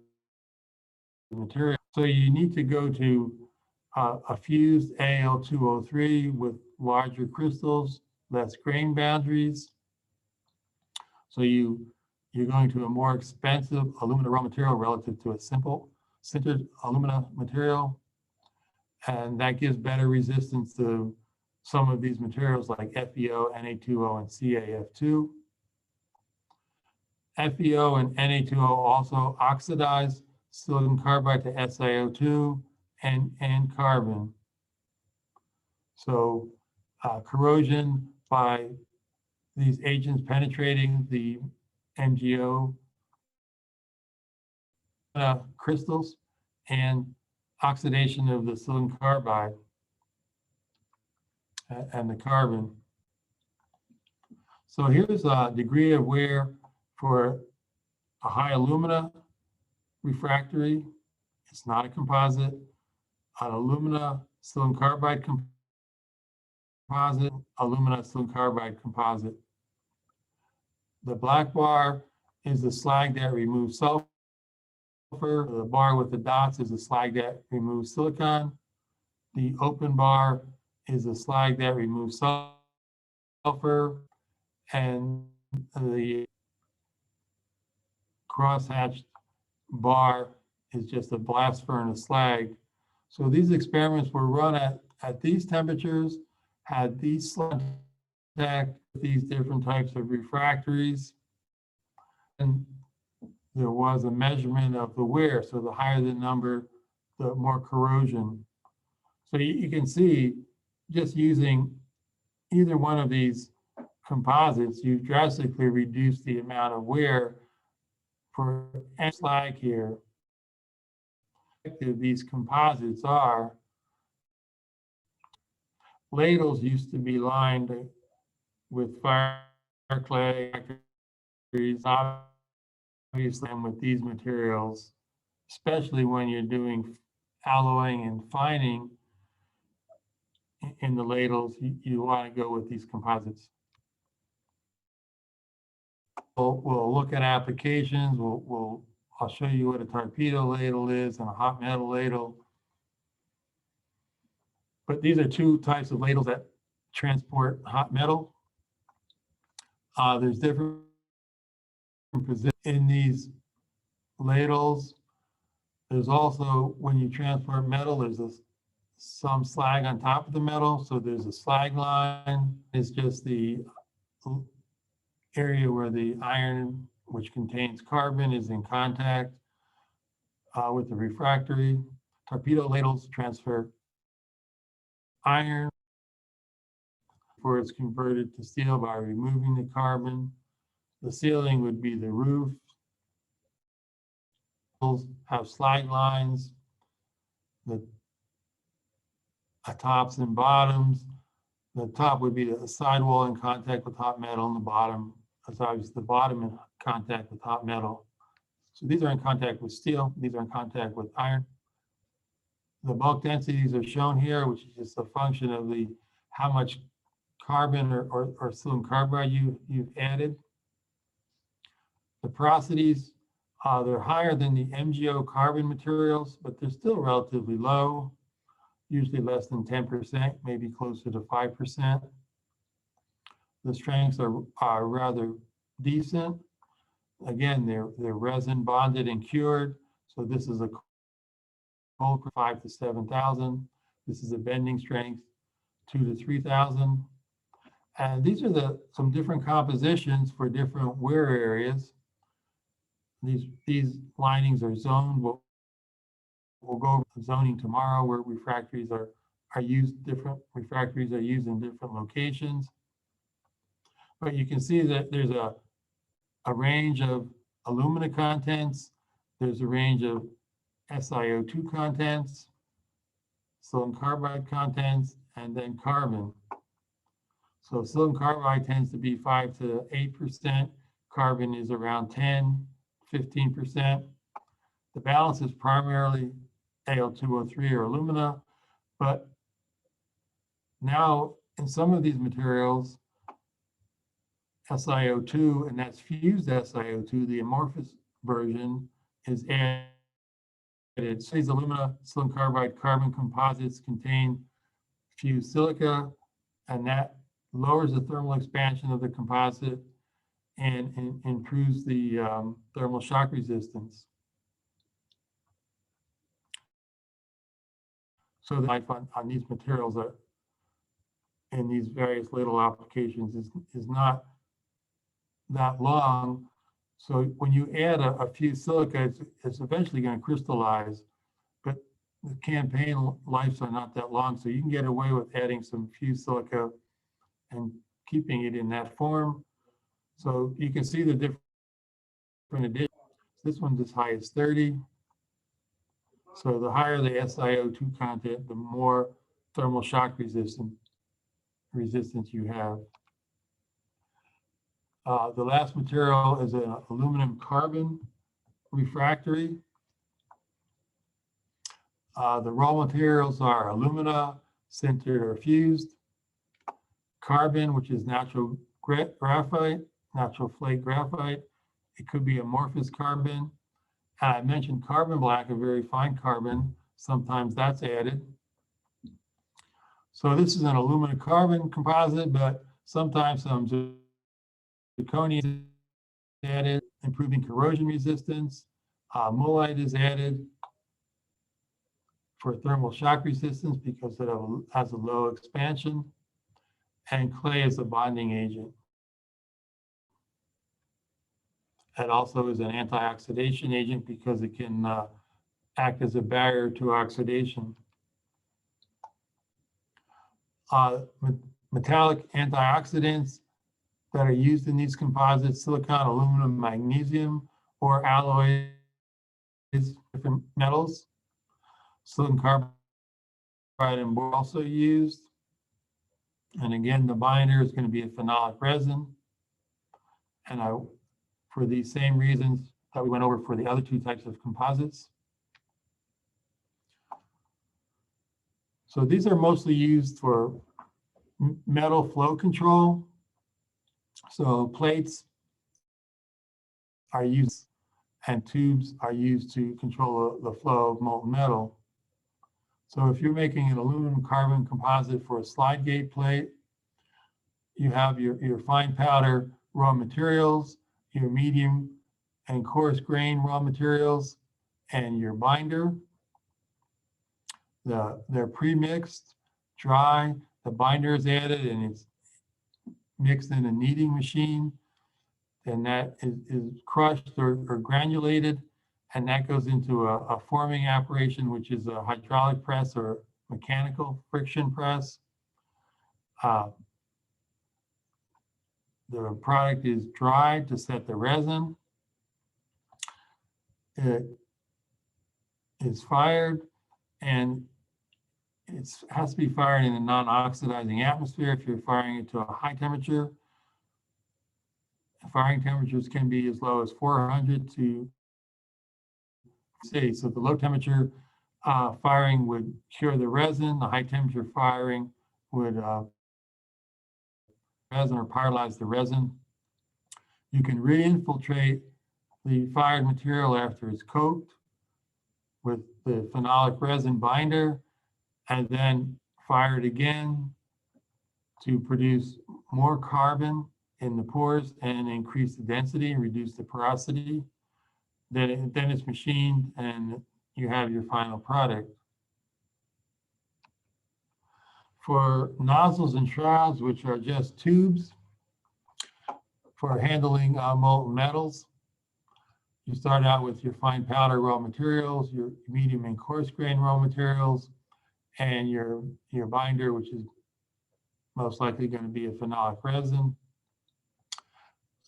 A: materials. So you need to go to a fused Al2O3 with larger crystals, less grain boundaries. So you're going to a more expensive alumina raw material relative to a simple sintered alumina material. And that gives better resistance to some of these materials like FeO, Na2O, and CaF2. FeO and Na2O also oxidize silicon carbide to SiO2 and carbon. So corrosion by these agents penetrating the MgO crystals and oxidation of the silicon carbide and the carbon. So here's a degree of wear for a high alumina refractory. It's not a composite. An alumina silicon carbide composite, alumina silicon carbide composite. The black bar is the slag that removes sulfur. The bar with the dots is the slag that removes silicon. The open bar is the slag that removes sulfur. And the crosshatched bar is just a blast furnace slag. So these experiments were run at these temperatures, had these contact with these different types of refractories, and there was a measurement of the wear. So the higher the number, the more corrosion. So you can see just using either one of these composites, you drastically reduce the amount of wear for any slag here. These composites are, ladles used to be lined with fire clay, obviously, and with these materials, especially when you're doing alloying and fining in the ladles, you want to go with these composites. We'll look at applications. I'll show you what a torpedo ladle is and a hot metal ladle. But these are two types of ladles that transport hot metal. There's different positions in these ladles. There's also, when you transport metal, there's some slag on top of the metal. So there's a slag line. It's just the area where the iron, which contains carbon, is in contact with the refractory. Torpedo ladles transfer iron before it's converted to steel by removing the carbon. The ceiling would be the roof. Have slag lines, the tops and bottoms. The top would be the sidewall in contact with hot metal, and the bottom is obviously the bottom in contact with hot metal. So these are in contact with steel. These are in contact with iron. The bulk densities are shown here, which is just a function of how much carbon or silicon carbide you've added. The porosities, they're higher than the MgO carbon materials, but they're still relatively low, usually less than 10%, maybe closer to 5%. The strengths are rather decent. Again, they're resin bonded and cured. So this is a cold 5 to 7,000. This is a bending strength 2 to 3,000. And these are some different compositions for different wear areas. These linings are zoned. We'll go over zoning tomorrow, where refractories are used. Different refractories are used in different locations. But you can see that there's a range of alumina contents. There's a range of SiO2 contents, silicon carbide contents, and then carbon. So silicon carbide tends to be 5 to 8%. Carbon is around 10, 15%. The balance is primarily Al2O3 or alumina, but now in some of these materials, SiO2, and that's fused SiO2, the amorphous version, is added. So these alumina, silicon carbide, carbon composites contain fused silica, and that lowers the thermal expansion of the composite and improves the thermal shock resistance. So the life on these materials in these various ladle applications is not that long. So when you add a few silica, it's eventually going to crystallize, but the campaign lives are not that long. So you can get away with adding some fused silica and keeping it in that form. So you can see the different additions. This one's as high as 30. So the higher the SiO2 content, the more thermal shock resistance you have. The last material is an aluminum carbon refractory. The raw materials are alumina, sintered or fused, carbon, which is natural graphite, natural flake graphite. It could be amorphous carbon. I mentioned carbon black, a very fine carbon. Sometimes that's added. So this is an aluminum carbon composite, but sometimes some zirconia is added, improving corrosion resistance. Mullite is added for thermal shock resistance because it has a low expansion. And clay is a bonding agent. It also is an antioxidation agent because it can act as a barrier to oxidation. Metallic antioxidants that are used in these composites, silicon, aluminum, magnesium, or alloys, different metals. Silicon carbide and boron also used. And again, the binder is going to be a phenolic resin. And for these same reasons that we went over for the other two types of composites. So these are mostly used for metal flow control. So plates are used and tubes are used to control the flow of molten metal. So if you're making an aluminum carbon composite for a slide gate plate, you have your fine powder raw materials, your medium and coarse grain raw materials, and your binder. They're pre-mixed, dry, the binder is added and it's mixed in a kneading machine, and that is crushed or granulated, and that goes into a forming operation, which is a hydraulic press or mechanical friction press. The product is dried to set the resin. It is fired, and it has to be fired in a non-oxidizing atmosphere. If you're firing it to a high temperature, firing temperatures can be as low as 400 to C. So the low temperature firing would cure the resin. The high temperature firing would resin or pyrolyze the resin. You can re-infiltrate the fired material after it's coked with the phenolic resin binder, and then fire it again to produce more carbon in the pores and increase the density and reduce the porosity. Then it's machined and you have your final product. For nozzles and shrouds, which are just tubes for handling molten metals, you start out with your fine powder raw materials, your medium and coarse grain raw materials, and your binder, which is most likely going to be a phenolic resin.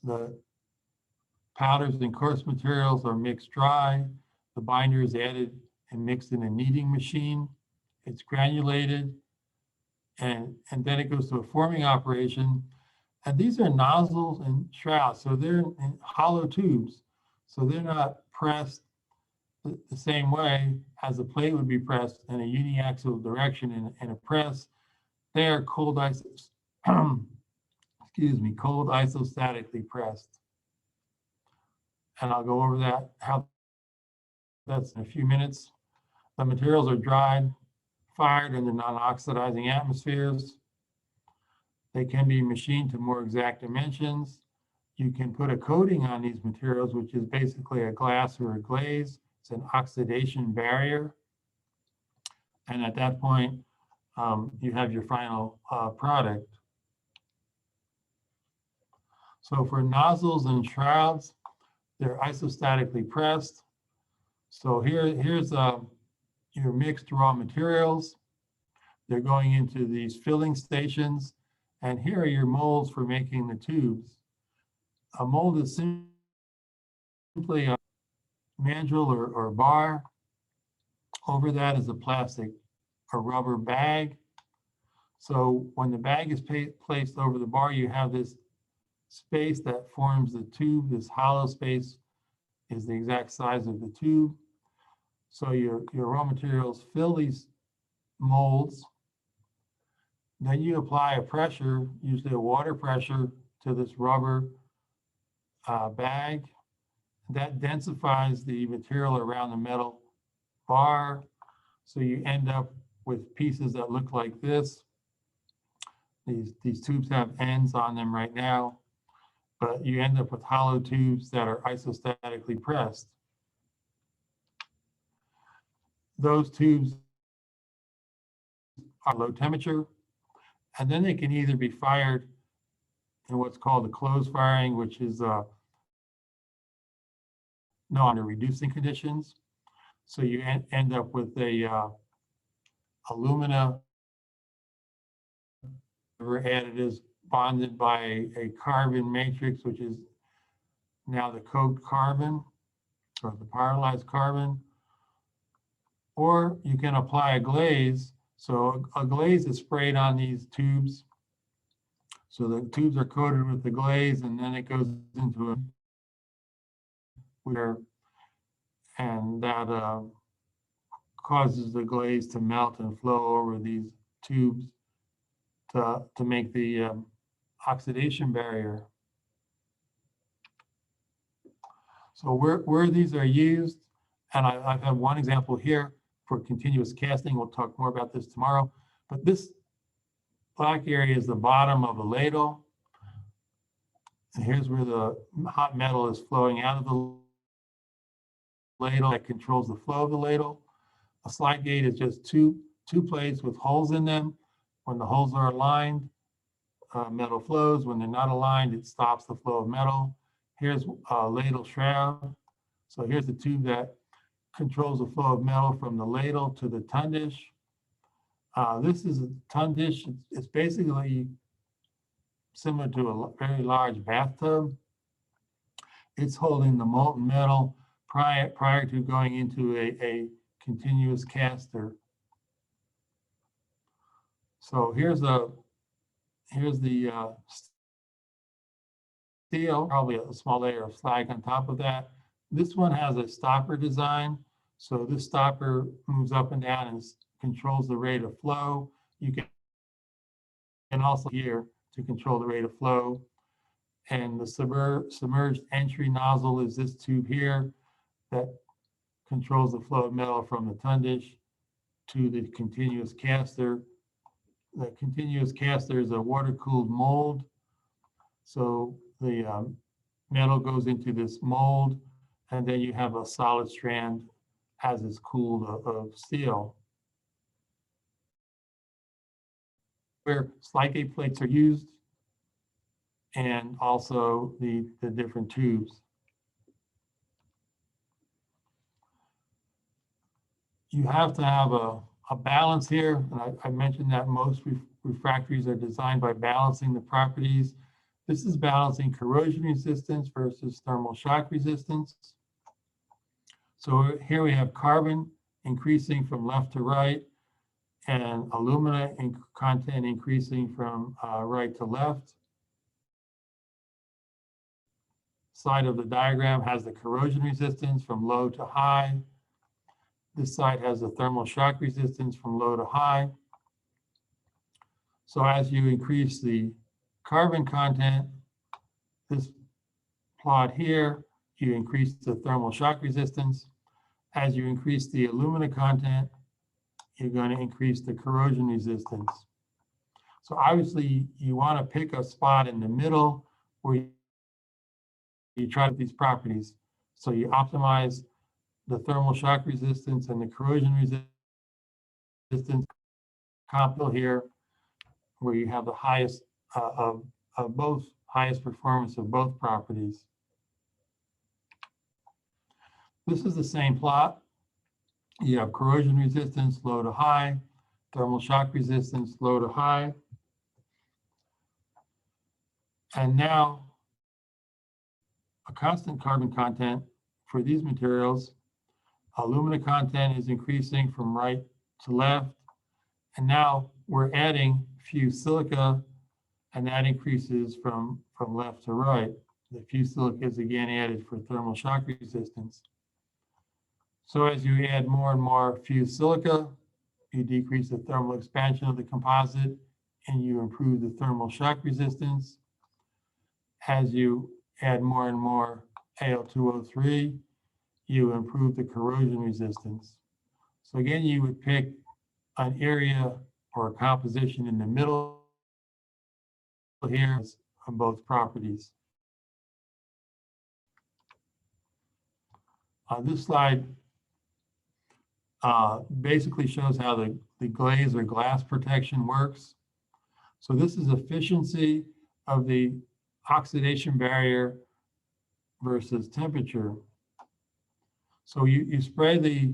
A: The powders and coarse materials are mixed dry. The binder is added and mixed in a kneading machine. It's granulated, and then it goes to a forming operation. And these are nozzles and shrouds, so they're in hollow tubes. So they're not pressed the same way as a plate would be pressed in a uniaxial direction in a press. They are cold isostatically pressed. And I'll go over that, how that's in a few minutes. The materials are dried, fired in the non-oxidizing atmospheres. They can be machined to more exact dimensions. You can put a coating on these materials, which is basically a glass or a glaze. It's an oxidation barrier. And at that point, you have your final product. So for nozzles and shrouds, they're isostatically pressed. So here's your mixed raw materials. They're going into these filling stations. And here are your molds for making the tubes. A mold is simply a mandrel or bar. Over that is a plastic or rubber bag. So when the bag is placed over the bar, you have this space that forms the tube, this hollow space, is the exact size of the tube. So your raw materials fill these molds. Then you apply a pressure, usually a water pressure, to this rubber bag. That densifies the material around the metal bar. So you end up with pieces that look like this. These tubes have ends on them right now, but you end up with hollow tubes that are isostatically pressed. Those tubes are low temperature, and then they can either be fired in what's called a closed firing, which is no under reducing conditions. So you end up with a alumina additives bonded by a carbon matrix, which is now the coat carbon or the pyrolyzed carbon. Or you can apply a glaze. So a glaze is sprayed on these tubes. So the tubes are coated with the glaze, and then it goes into a where, and that causes the glaze to melt and flow over these tubes to make the oxidation barrier. So where these are used, and I've had one example here for continuous casting. We'll talk more about this tomorrow. But this black area is the bottom of a ladle. And here's where the hot metal is flowing out of the ladle that controls the flow of the ladle. A slide gate is just two plates with holes in them. When the holes are aligned, metal flows. When they're not aligned, it stops the flow of metal. Here's a ladle shroud. So here's the tube that controls the flow of metal from the ladle to the tun dish. This is a tun dish. It's basically similar to a very large bathtub. It's holding the molten metal prior to going into a continuous caster. So here's the steel, probably a small layer of slag on top of that. This one has a stopper design. So this stopper moves up and down and controls the rate of flow. You can also here to control the rate of flow. And the submerged entry nozzle is this tube here that controls the flow of metal from the tun dish to the continuous caster. The continuous caster is a water-cooled mold. So the metal goes into this mold, and then you have a solid strand as it's cooled of steel. Where slide gate plates are used, and also the different tubes. You have to have a balance here, and I mentioned that most refractories are designed by balancing the properties. This is balancing corrosion resistance versus thermal shock resistance. So here we have carbon increasing from left to right, and alumina content increasing from right to left. Side of the diagram has the corrosion resistance from low to high. This side has the thermal shock resistance from low to high. So as you increase the carbon content, this plot here, you increase the thermal shock resistance. As you increase the alumina content, you're going to increase the corrosion resistance. So obviously you want to pick a spot in the middle where you try these properties. So you optimize the thermal shock resistance and the corrosion resistance combo here, where you have the highest of both, highest performance of both properties. This is the same plot. You have corrosion resistance low to high, thermal shock resistance low to high. And now a constant carbon content for these materials. Alumina content is increasing from right to left. And now we're adding fused silica and that increases from left to right. The fused silica is again added for thermal shock resistance. So as you add more and more fused silica, you decrease the thermal expansion of the composite and you improve the thermal shock resistance. As you add more and more Al2O3, you improve the corrosion resistance. So again, you would pick an area or a composition in the middle here on both properties. This slide basically shows how the glaze or glass protection works. So this is efficiency of the oxidation barrier versus temperature. So you spray the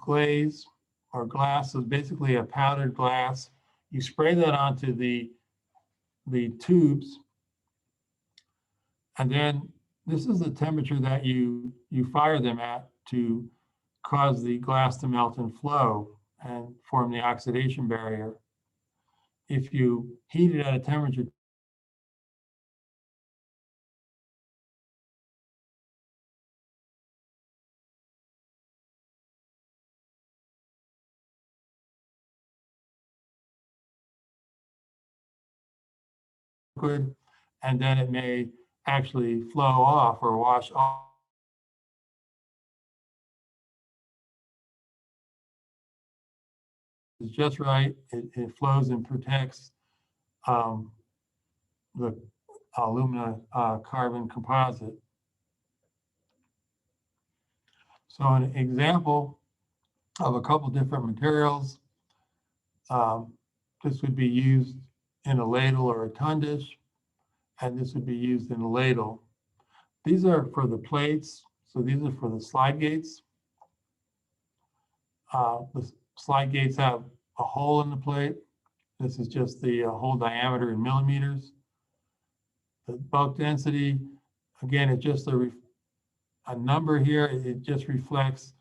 A: glaze or glass, so basically a powdered glass. You spray that onto the tubes, and then this is the temperature that you fire them at to cause the glass to melt and flow and form the oxidation barrier. If you heat it at a temperature liquid, and then it may actually flow off or wash off. It's just right. It flows and protects the alumina carbon composite. So an example of a couple different materials. This would be used in a ladle or a tun dish, and this would be used in a ladle. These are for the plates, so these are for the slide gates. The slide gates have a hole in the plate. This is just the hole diameter in millimeters. The bulk density, again, it's just a number here. It just reflects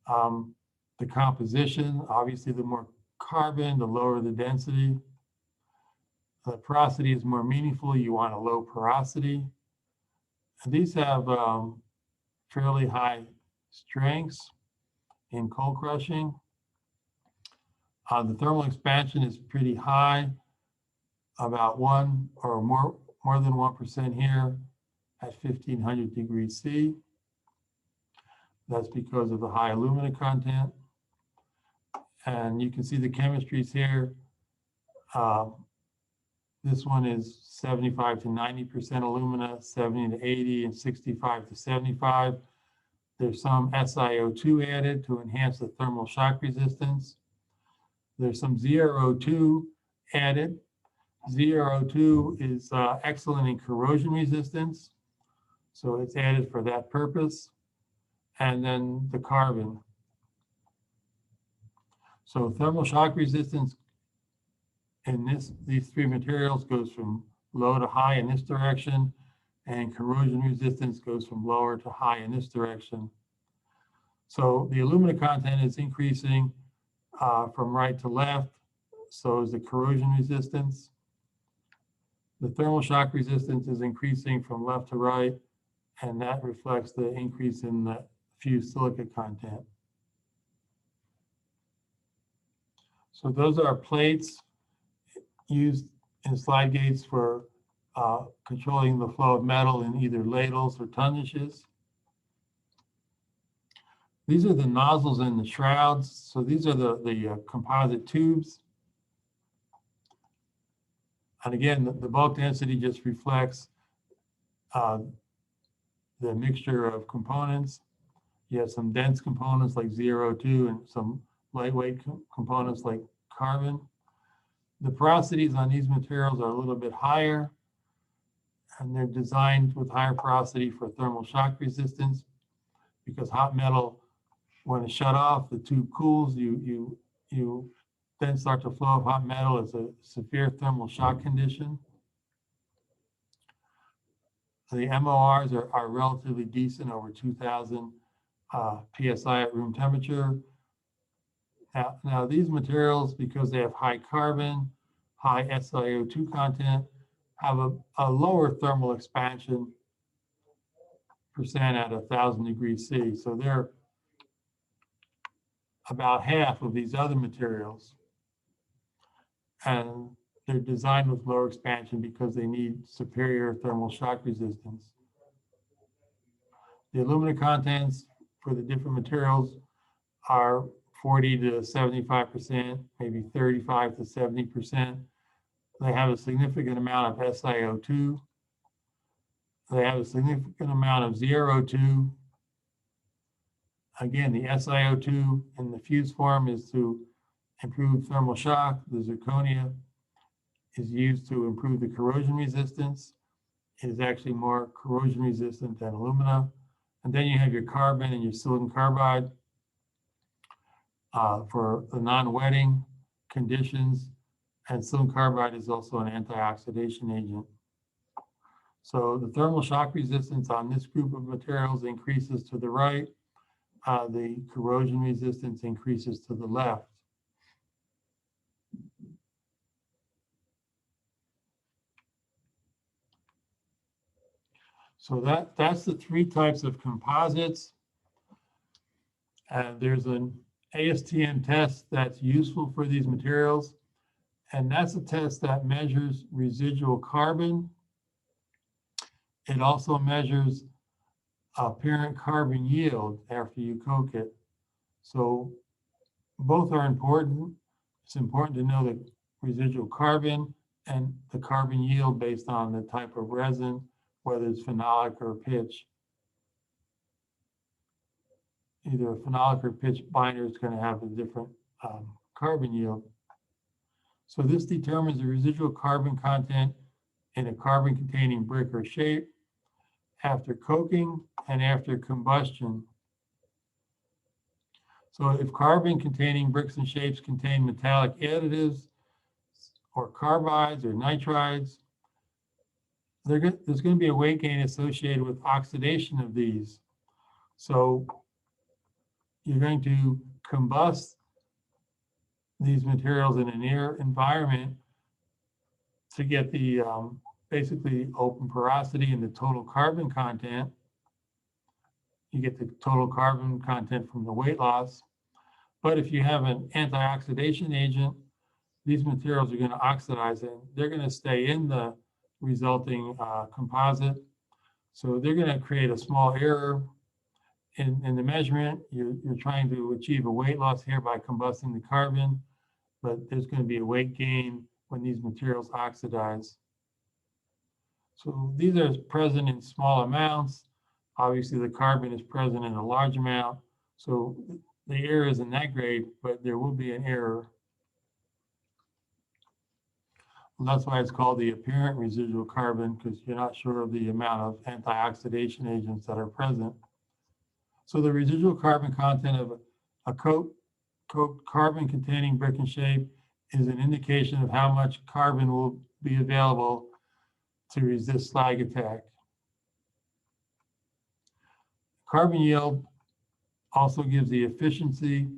A: the composition. Obviously, the more carbon, the lower the density. The porosity is more meaningful. You want a low porosity. And these have fairly high strengths in cold crushing. The thermal expansion is pretty high, about 1 or more than 1% here at 1500 degrees C. That's because of the high alumina content. And you can see the chemistries here. This one is 75 to 90% alumina, 70 to 80, and 65 to 75. There's some SiO2 added to enhance the thermal shock resistance. There's some ZrO2 added. ZrO2 is excellent in corrosion resistance, so it's added for that purpose. And then the carbon. So thermal shock resistance in these three materials goes from low to high in this direction, and corrosion resistance goes from lower to high in this direction. So the alumina content is increasing from right to left, so is the corrosion resistance. The thermal shock resistance is increasing from left to right, and that reflects the increase in the fused silica content. So those are plates used in slide gates for controlling the flow of metal in either ladles or tun dishes. These are the nozzles and the shrouds. So these are the composite tubes. And again, the bulk density just reflects the mixture of components. You have some dense components like ZrO2 and some lightweight components like carbon. The porosities on these materials are a little bit higher, and they're designed with higher porosity for thermal shock resistance, because hot metal, when it's shut off, the tube cools, you then start to flow of hot metal. It's a severe thermal shock condition. The MORs are relatively decent, over 2000 PSI at room temperature. Now these materials, because they have high carbon, high SiO2 content have a lower thermal expansion percent at 1,000 degrees C. So they're about half of these other materials. And they're designed with lower expansion because they need superior thermal shock resistance. The alumina contents for the different materials are 40 to 75%, maybe 35 to 70%. They have a significant amount of SiO2. They have a significant amount of ZrO2. Again, the SiO2 in the fused form is to improve thermal shock. The zirconia is used to improve the corrosion resistance. It is actually more corrosion resistant than alumina. And then you have your carbon and your silicon carbide for the non-wetting conditions. And silicon carbide is also an antioxidation agent. So the thermal shock resistance on this group of materials increases to the right. The corrosion resistance increases to the left. So that's the three types of composites. There's an ASTM test that's useful for these materials. And that's a test that measures residual carbon. It also measures apparent carbon yield after you coke it. So both are important. It's important to know the residual carbon and the carbon yield based on the type of resin, whether it's phenolic or pitch. Either a phenolic or pitch binder is going to have a different carbon yield. So this determines the residual carbon content in a carbon-containing brick or shape after coking and after combustion. So if carbon-containing bricks and shapes contain metallic additives or carbides or nitrides, there's going to be a weight gain associated with oxidation of these. So you're going to combust these materials in an air environment to get the basically open porosity and the total carbon content. You get the total carbon content from the weight loss. But if you have an antioxidation agent, these materials are going to oxidize and they're going to stay in the resulting composite. So they're going to create a small error in the measurement. You're trying to achieve a weight loss here by combusting the carbon, but there's going to be a weight gain when these materials oxidize. So these are present in small amounts. Obviously, the carbon is present in a large amount. So the error isn't that great, but there will be an error. And that's why it's called the apparent residual carbon, because you're not sure of the amount of antioxidation agents that are present. So the residual carbon content of a coke carbon containing brick and shape is an indication of how much carbon will be available to resist slag attack. Carbon yield also gives the efficiency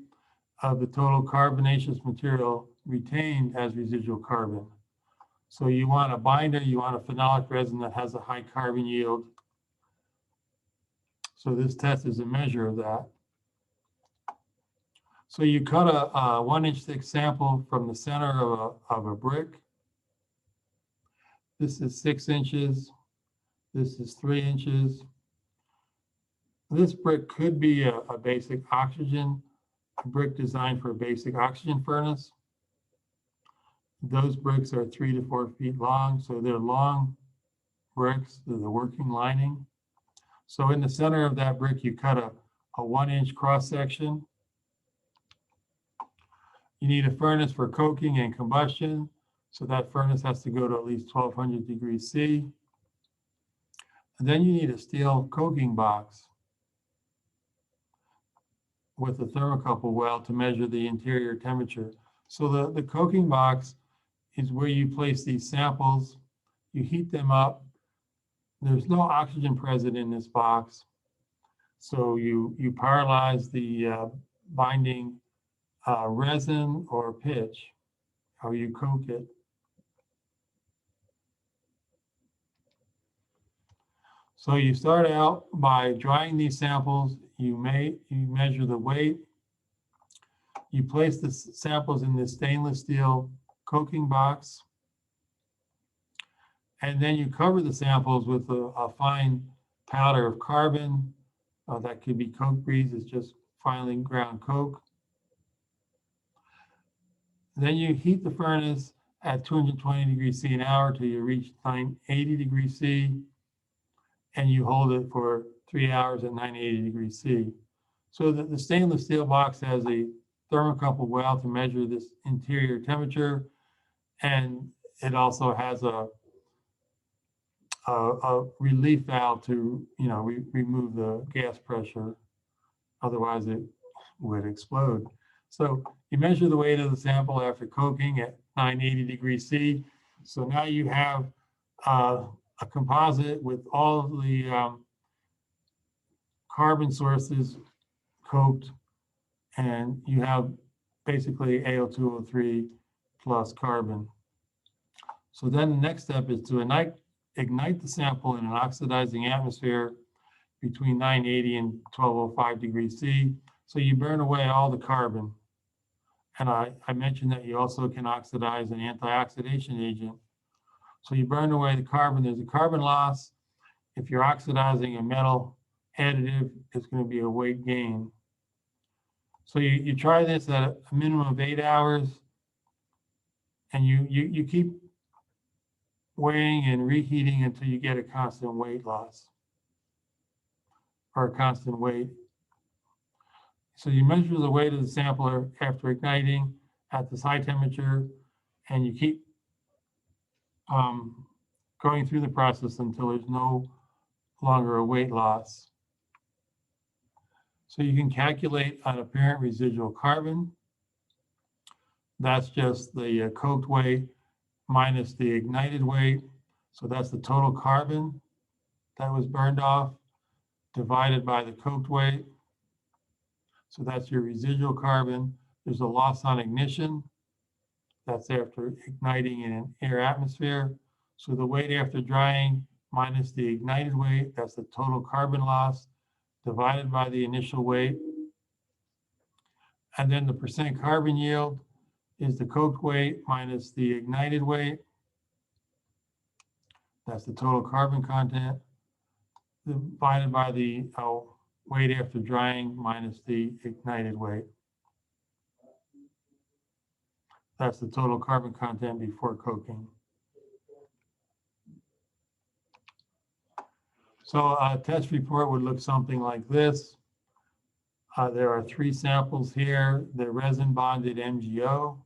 A: of the total carbonaceous material retained as residual carbon. So you want a binder, you want a phenolic resin that has a high carbon yield. So this test is a measure of that. So you cut a 1-inch thick sample from the center of a brick. This is 6 inches. This is 3 inches. This brick could be a basic oxygen, a brick designed for a basic oxygen furnace. Those bricks are 3 to 4 feet long, so they're long bricks, they're the working lining. So in the center of that brick, you cut a 1-inch cross section. You need a furnace for coking and combustion. So that furnace has to go to at least 1200 degrees C. And then you need a steel coking box with a thermocouple well to measure the interior temperature. So the coking box is where you place these samples. You heat them up. There's no oxygen present in this box. So you pyrolyze the binding resin or pitch, or you coke it. So you start out by drying these samples. You measure the weight. You place the samples in this stainless steel coking box. And then you cover the samples with a fine powder of carbon. That could be coke grease. It's just finely ground coke. Then you heat the furnace at 220 degrees C an hour till you reach 980 degrees C, and you hold it for 3 hours at 980 degrees C. So the stainless steel box has a thermocouple well to measure this interior temperature, and it also has a relief valve to remove the gas pressure. Otherwise, it would explode. So you measure the weight of the sample after coking at 980 degrees C. So now you have a composite with all of the carbon sources coked, and you have basically AO2O3 plus carbon. So then the next step is to ignite the sample in an oxidizing atmosphere between 980 and 1205 degrees C. So you burn away all the carbon. And I mentioned that you also can oxidize an antioxidation agent. So you burn away the carbon. There's a carbon loss. If you're oxidizing a metal additive, it's going to be a weight gain. So you try this at a minimum of 8 hours, and you keep weighing and reheating until you get a constant weight loss or a constant weight. So you measure the weight of the sample after igniting at this high temperature, and you keep going through the process until there's no longer a weight loss. So you can calculate an apparent residual carbon. That's just the coked weight minus the ignited weight. So that's the total carbon that was burned off divided by the coked weight. So that's your residual carbon. There's a loss on ignition. That's after igniting in an air atmosphere. So the weight after drying minus the ignited weight, that's the total carbon loss divided by the initial weight. And then the percent carbon yield is the coked weight minus the ignited weight. That's the total carbon content divided by the weight after drying minus the ignited weight. That's the total carbon content before coking. So a test report would look something like this. There are 3 samples here. The resin bonded MgO.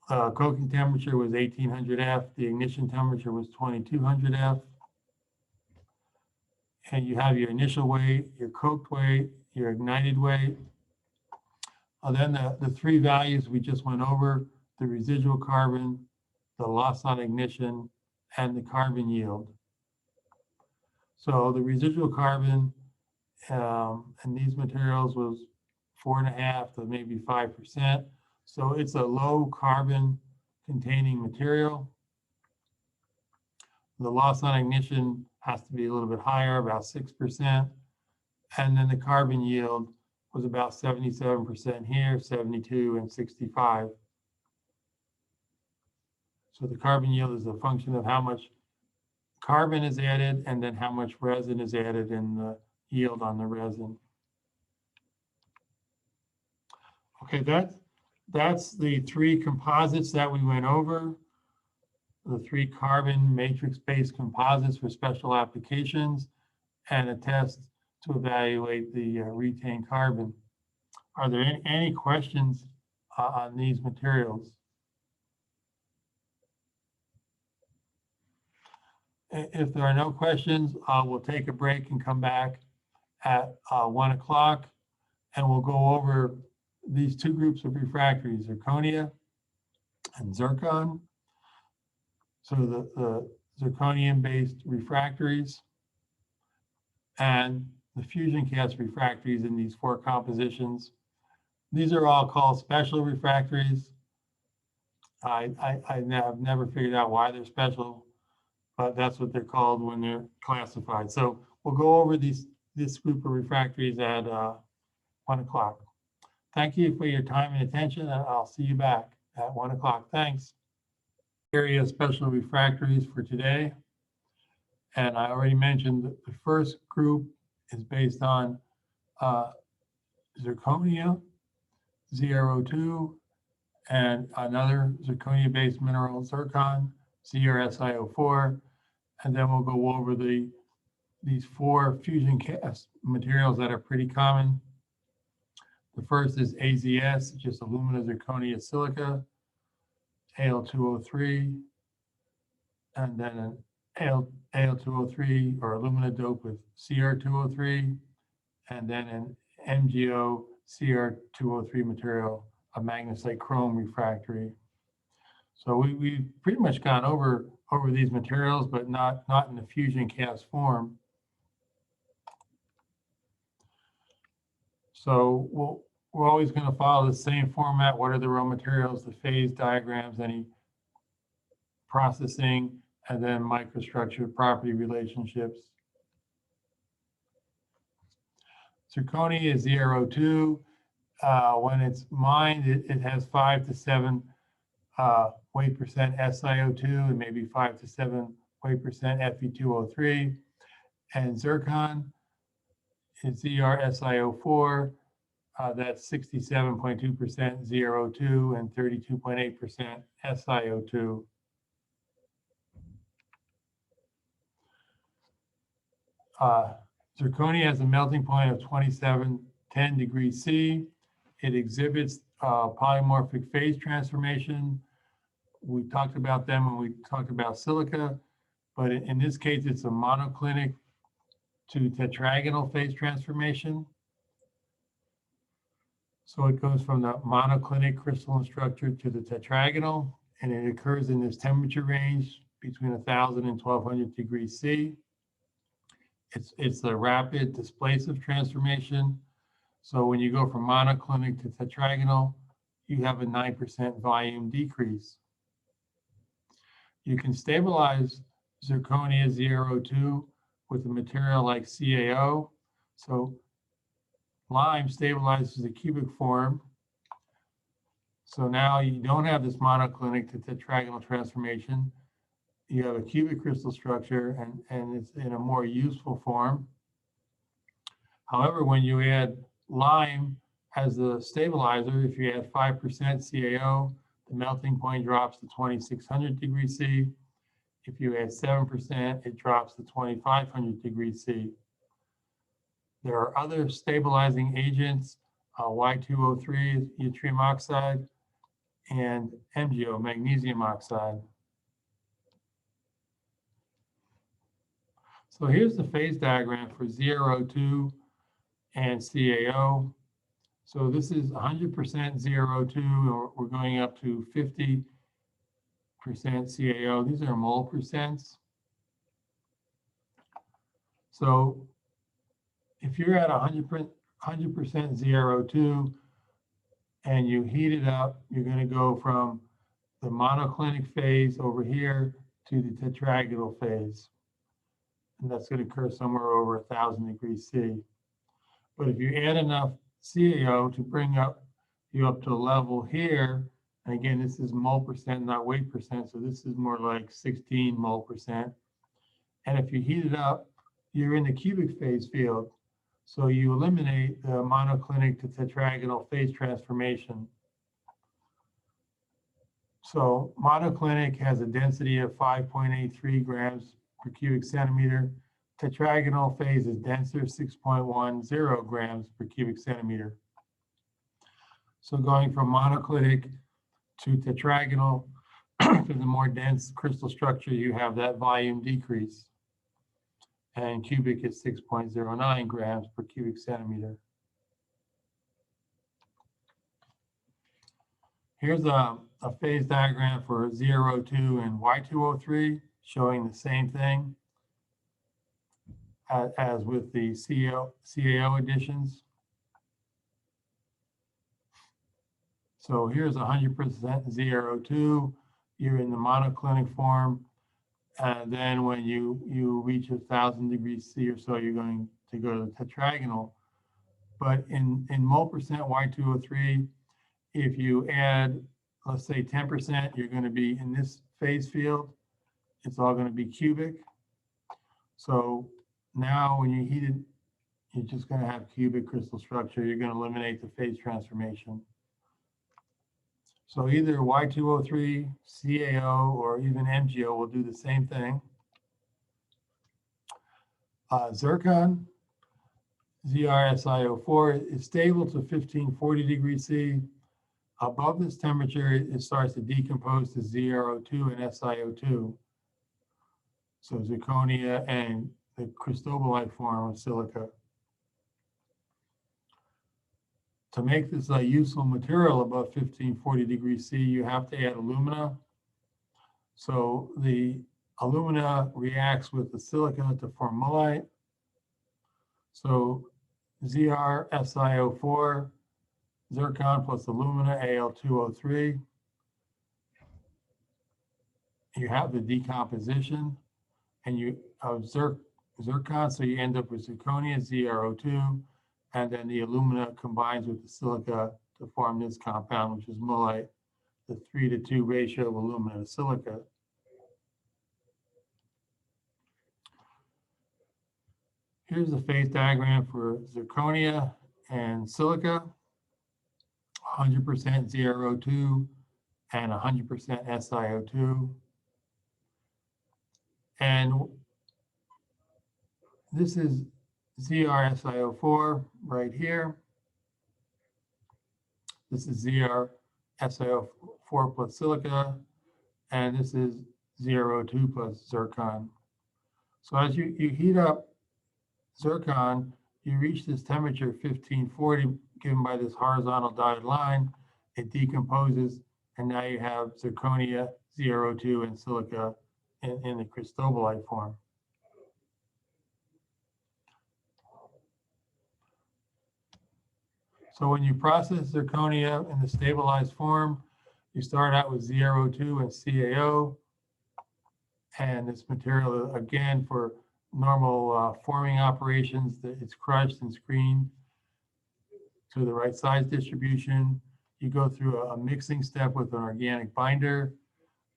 A: Coking temperature was 1800 F. The ignition temperature was 2200 F. And you have your initial weight, your coked weight, your ignited weight. Then the 3 values we just went over, the residual carbon, the loss on ignition, and the carbon yield. So the residual carbon in these materials was 4.5 to maybe 5%. So it's a low carbon containing material. The loss on ignition has to be a little bit higher, about 6%. And then the carbon yield was about 77% here, 72 and 65. So the carbon yield is a function of how much carbon is added and then how much resin is added in the yield on the resin. Okay, that's the 3 composites that we went over. The 3 carbon matrix-based composites for special applications, and a test to evaluate the retained carbon. Are there any questions on these materials? If there are no questions, we'll take a break and come back at 1 o'clock, and we'll go over these 2 groups of refractories, zirconia and zircon. So the zirconium-based refractories and the fusion cast refractories in these 4 compositions. These are all called special refractories. I've never figured out why they're special. but that's what they're called when they're classified. So we'll go over this group of refractories at 1 o'clock. Thank you for your time and attention, and I'll see you back at 1 o'clock. Thanks. Area special refractories for today. And I already mentioned that the first group is based on zirconia, ZrO2, and another zirconia-based mineral, zircon, ZrSiO4. And then we'll go over these 4 fusion cast materials that are pretty common. The first is AZS, just alumina zirconia silica, Al2O3, and then an Al2O3 or alumina dope with Cr2O3, and then an MgO Cr2O3 material, a magnesite chrome refractory. So we've pretty much gone over these materials, but not in the fusion cast form. So we're always going to follow the same format. What are the raw materials, the phase diagrams, any processing, and then microstructure property relationships. Zirconia is ZrO2. When it's mined, it has 5 to 7 weight percent SiO2 and maybe 5 to 7 weight percent Fe2O3. And zircon is ZrSiO4. That's 67.2% ZrO2 and 32.8% SiO2. Zirconia has a melting point of 2710 degrees C. It exhibits polymorphic phase transformation. We talked about them when we talked about silica, but in this case, it's a monoclinic to tetragonal phase transformation. So it goes from the monoclinic crystalline structure to the tetragonal, and it occurs in this temperature range between 1,000 and 1,200 degrees C. It's a rapid displacive transformation. So when you go from monoclinic to tetragonal, you have a 9% volume decrease. You can stabilize zirconia ZrO2 with a material like CaO. So lime stabilizes the cubic form. So now you don't have this monoclinic to tetragonal transformation. You have a cubic crystal structure, and it's in a more useful form. However, when you add lime as the stabilizer, if you add 5% CaO, the melting point drops to 2,600 degrees C. If you add 7%, it drops to 2,500 degrees C. There are other stabilizing agents, Y2O3, yttrium oxide, and MgO, magnesium oxide. So here's the phase diagram for ZrO2 and CaO. So this is 100% ZrO2, or we're going up to 50% CaO. These are mole percents. So if you're at 100% ZrO2 and you heat it up, you're going to go from the monoclinic phase over here to the tetragonal phase. And that's going to occur somewhere over 1,000 degrees C. But if you add enough CaO to bring you up to a level here, and again, this is mole percent, not weight percent, so this is more like 16 mole percent. And if you heat it up, you're in the cubic phase field. So you eliminate the monoclinic to tetragonal phase transformation. So monoclinic has a density of 5.83 grams per cubic centimeter. Tetragonal phase is denser, 6.10 grams per cubic centimeter. So going from monoclinic to tetragonal to the more dense crystal structure, you have that volume decrease. And cubic is 6.09 grams per cubic centimeter. Here's a phase diagram for ZrO2 and Y2O3 showing the same thing as with the CaO additions. So here's 100% ZrO2. You're in the monoclinic form, And then when you reach 1,000 degrees C or so, you're going to go to the tetragonal. But in mole percent Y2O3, if you add, let's say 10%, you're going to be in this phase field. It's all going to be cubic. So now when you heat it, you're just going to have cubic crystal structure. You're going to eliminate the phase transformation. So either Y2O3, CaO, or even MgO will do the same thing. Zircon, ZrSiO4, is stable to 1540 degrees C. Above this temperature, it starts to decompose to ZrO2 and SiO2. So zirconia and the cristobalite form of silica. To make this a useful material above 1540 degrees C, you have to add alumina. So the alumina reacts with the silica to form mullite. So ZrSiO4, zircon plus alumina, Al2O3. You have the decomposition and you of zircon, so you end up with zirconia, ZrO2, and then the alumina combines with the silica to form this compound, which is mullite, the 3:2 ratio of alumina to silica. Here's the phase diagram for zirconia and silica, 100% ZrO2 and 100% SiO2. And this is ZrSiO4 right here. This is ZrSiO4 plus silica, and this is ZrO2 plus zircon. So as you heat up zircon, you reach this temperature 1540 given by this horizontal dotted line. It decomposes, and now you have zirconia, ZrO2, and silica in the cristobalite form. So when you process zirconia in the stabilized form, you start out with ZrO2 and CaO. And this material, again, for normal forming operations, it's crushed and screened to the right size distribution. You go through a mixing step with an organic binder.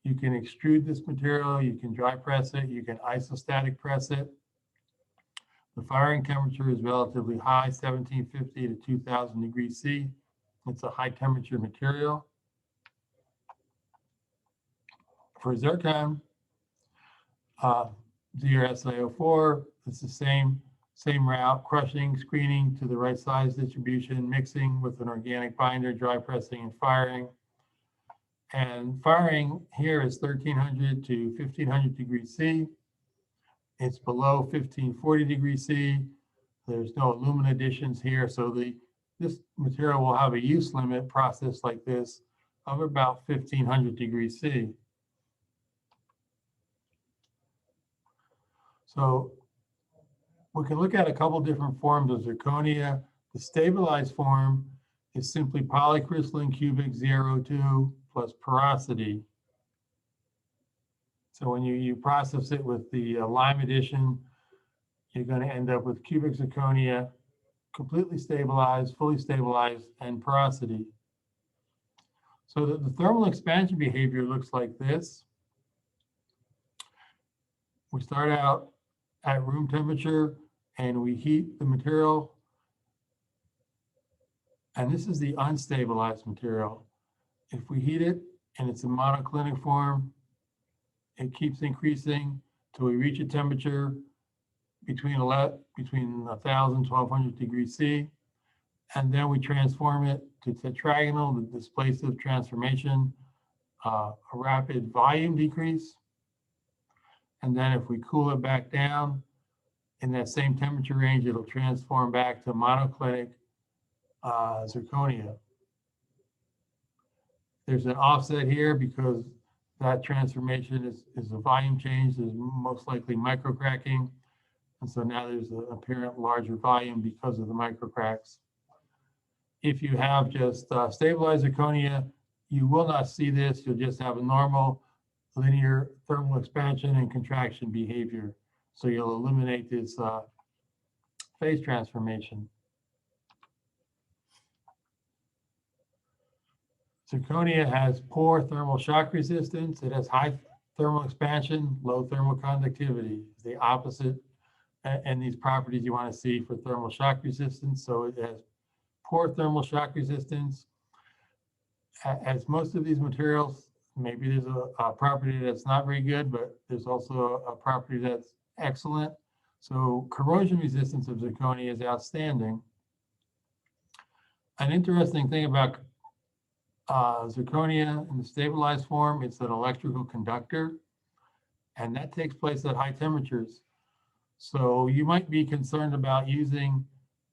A: You can extrude this material, you can dry press it, you can isostatic press it. The firing temperature is relatively high, 1750 to 2000 degrees C. It's a high temperature material. For zircon, ZrSiO4, it's the same route, crushing, screening to the right size distribution, mixing with an organic binder, dry pressing, and firing. And firing here is 1300 to 1500 degrees C. It's below 1540 degrees C. There's no alumina additions here, so this material will have a use limit process like this of about 1500 degrees C. So we can look at a couple different forms of zirconia. The stabilized form is simply polycrystalline cubic ZrO2 plus porosity. So when you process it with the lime addition, you're going to end up with cubic zirconia, completely stabilized, fully stabilized, and porosity. So the thermal expansion behavior looks like this. We start out at room temperature and we heat the material. And this is the unstabilized material. If we heat it and it's a monoclinic form, it keeps increasing till we reach a temperature between 1000 and 1200 degrees C. And then we transform it to tetragonal, the displacive transformation, a rapid volume decrease. And then if we cool it back down in that same temperature range, it'll transform back to monoclinic zirconia. There's an offset here because that transformation is a volume change. There's most likely microcracking. And so now there's an apparent larger volume because of the microcracks. If you have just stabilized zirconia, you will not see this. You'll just have a normal linear thermal expansion and contraction behavior. So you'll eliminate this phase transformation. Zirconia has poor thermal shock resistance. It has high thermal expansion, low thermal conductivity. It's the opposite, and these properties you want to see for thermal shock resistance. So it has poor thermal shock resistance. As most of these materials, maybe there's a property that's not very good, but there's also a property that's excellent. So corrosion resistance of zirconia is outstanding. An interesting thing about zirconia in the stabilized form, it's an electrical conductor, and that takes place at high temperatures. So you might be concerned about using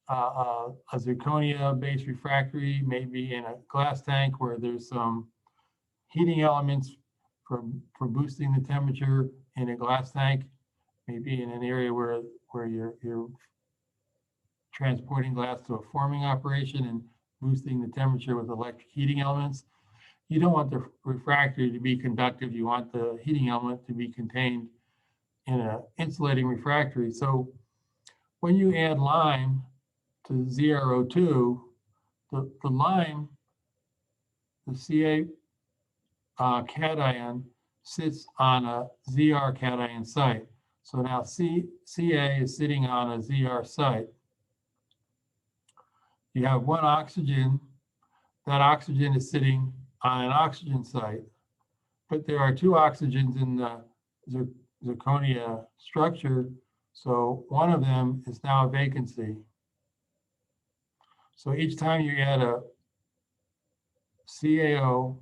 A: a zirconia-based refractory, maybe in a glass tank where there's some heating elements for boosting the temperature in a glass tank, maybe in an area where you're transporting glass to a forming operation and boosting the temperature with electric heating elements. You don't want the refractory to be conductive. You want the heating element to be contained in an insulating refractory. So when you add lime to ZrO2, the lime, the Ca cation, sits on a Zr cation site. So now Ca is sitting on a Zr site. You have one oxygen. That oxygen is sitting on an oxygen site, but there are two oxygens in the zirconia structure, so one of them is now a vacancy. So each time you add a CaO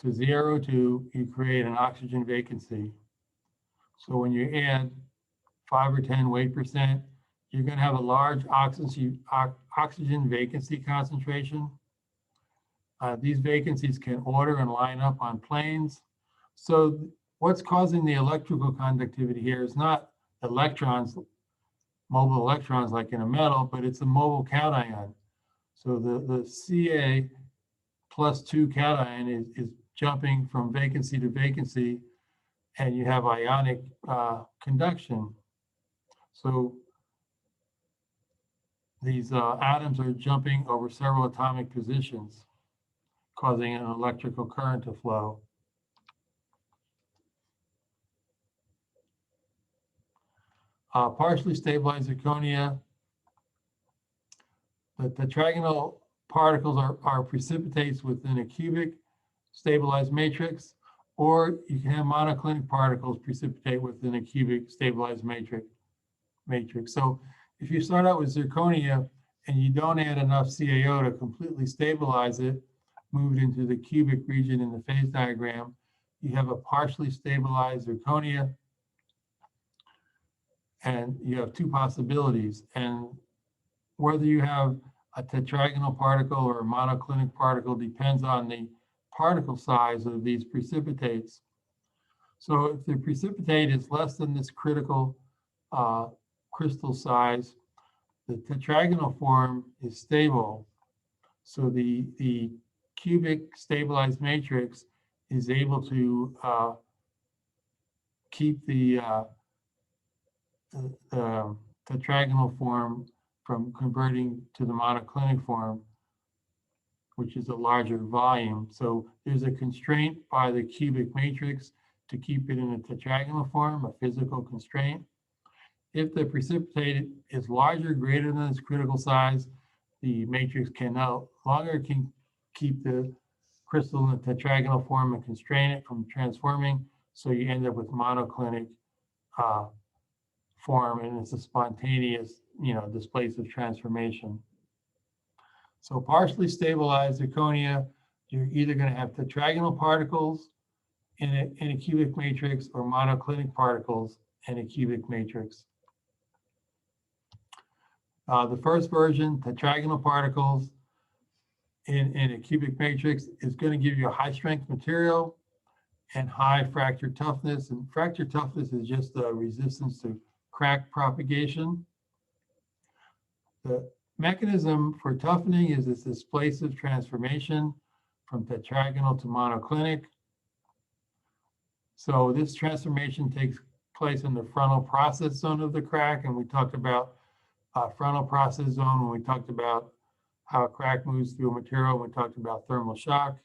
A: to ZrO2, you create an oxygen vacancy. So when you add 5 or 10 weight percent, you're going to have a large oxygen vacancy concentration. These vacancies can order and line up on planes. So what's causing the electrical conductivity here is not electrons, mobile electrons like in a metal, but it's a mobile cation. So the Ca plus 2 cation is jumping from vacancy to vacancy, and you have ionic conduction. So these atoms are jumping over several atomic positions, causing an electrical current to flow. Partially stabilized zirconia, the tetragonal particles are precipitates within a cubic stabilized matrix, or you can have monoclinic particles precipitate within a cubic stabilized matrix. So if you start out with zirconia and you don't add enough CaO to completely stabilize it, move it into the cubic region in the phase diagram, you have a partially stabilized zirconia, and you have two possibilities. And whether you have a tetragonal particle or a monoclinic particle depends on the particle size of these precipitates. So if the precipitate is less than this critical crystal size, the tetragonal form is stable. So the cubic stabilized matrix is able to keep the tetragonal form from converting to the monoclinic form, which is a larger volume. So there's a constraint by the cubic matrix to keep it in a tetragonal form, a physical constraint. If the precipitate is larger, greater than its critical size, the matrix can no longer keep the crystal in the tetragonal form and constrain it from transforming. So you end up with monoclinic form, and it's a spontaneous, displacive transformation. So partially stabilized zirconia, you're either going to have tetragonal particles in a cubic matrix or monoclinic particles in a cubic matrix. The first version, tetragonal particles in a cubic matrix, is going to give you a high strength material and high fracture toughness. And fracture toughness is just the resistance to crack propagation. The mechanism for toughening is this displacive transformation from tetragonal to monoclinic. So this transformation takes place in the frontal process zone of the crack, and we talked about frontal process zone when we talked about how a crack moves through a material. We talked about thermal shock.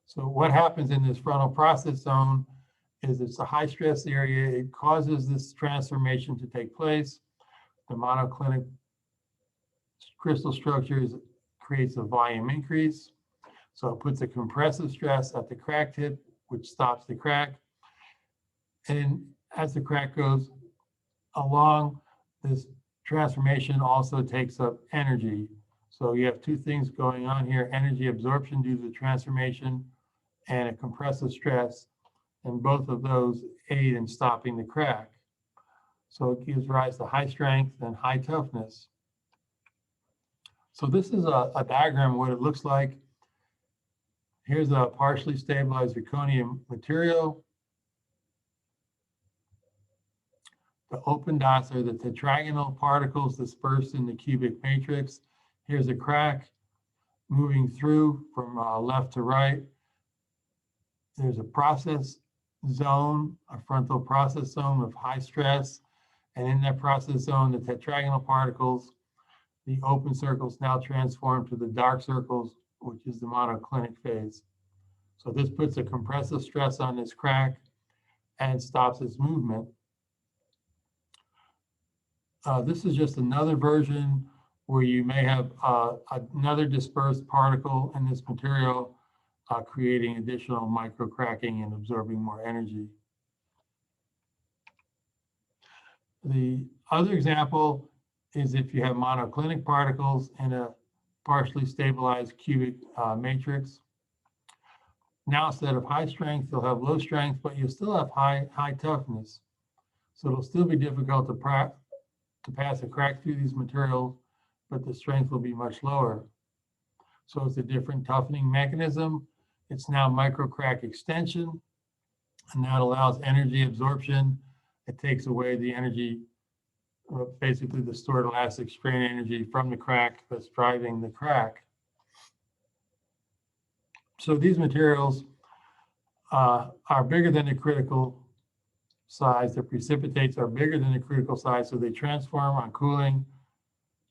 A: So what happens in this frontal process zone is it's a high stress area. It causes this transformation to take place. The monoclinic crystal structure creates a volume increase. So it puts a compressive stress at the crack tip, which stops the crack. And as the crack goes along, this transformation also takes up energy. So you have two things going on here: energy absorption due to the transformation and a compressive stress. And both of those aid in stopping the crack. So it gives rise to high strength and high toughness. So this is a diagram of what it looks like. Here's a partially stabilized zirconium material. The open dots are the tetragonal particles dispersed in the cubic matrix. Here's a crack moving through from left to right. There's a process zone, a frontal process zone with high stress. And in that process zone, the tetragonal particles, the open circles now transform to the dark circles, which is the monoclinic phase. So this puts a compressive stress on this crack and stops its movement. This is just another version where you may have another dispersed particle in this material, creating additional micro cracking and absorbing more energy. The other example is if you have monoclinic particles in a partially stabilized cubic matrix. Now, instead of high strength, you'll have low strength, but you'll still have high toughness. So it'll still be difficult to pass a crack through these materials, but the strength will be much lower. So it's a different toughening mechanism. It's now micro crack extension, and that allows energy absorption. It takes away the energy, basically the stored elastic strain energy from the crack that's driving the crack. So these materials are bigger than the critical size. The precipitates are bigger than the critical size, so they transform on cooling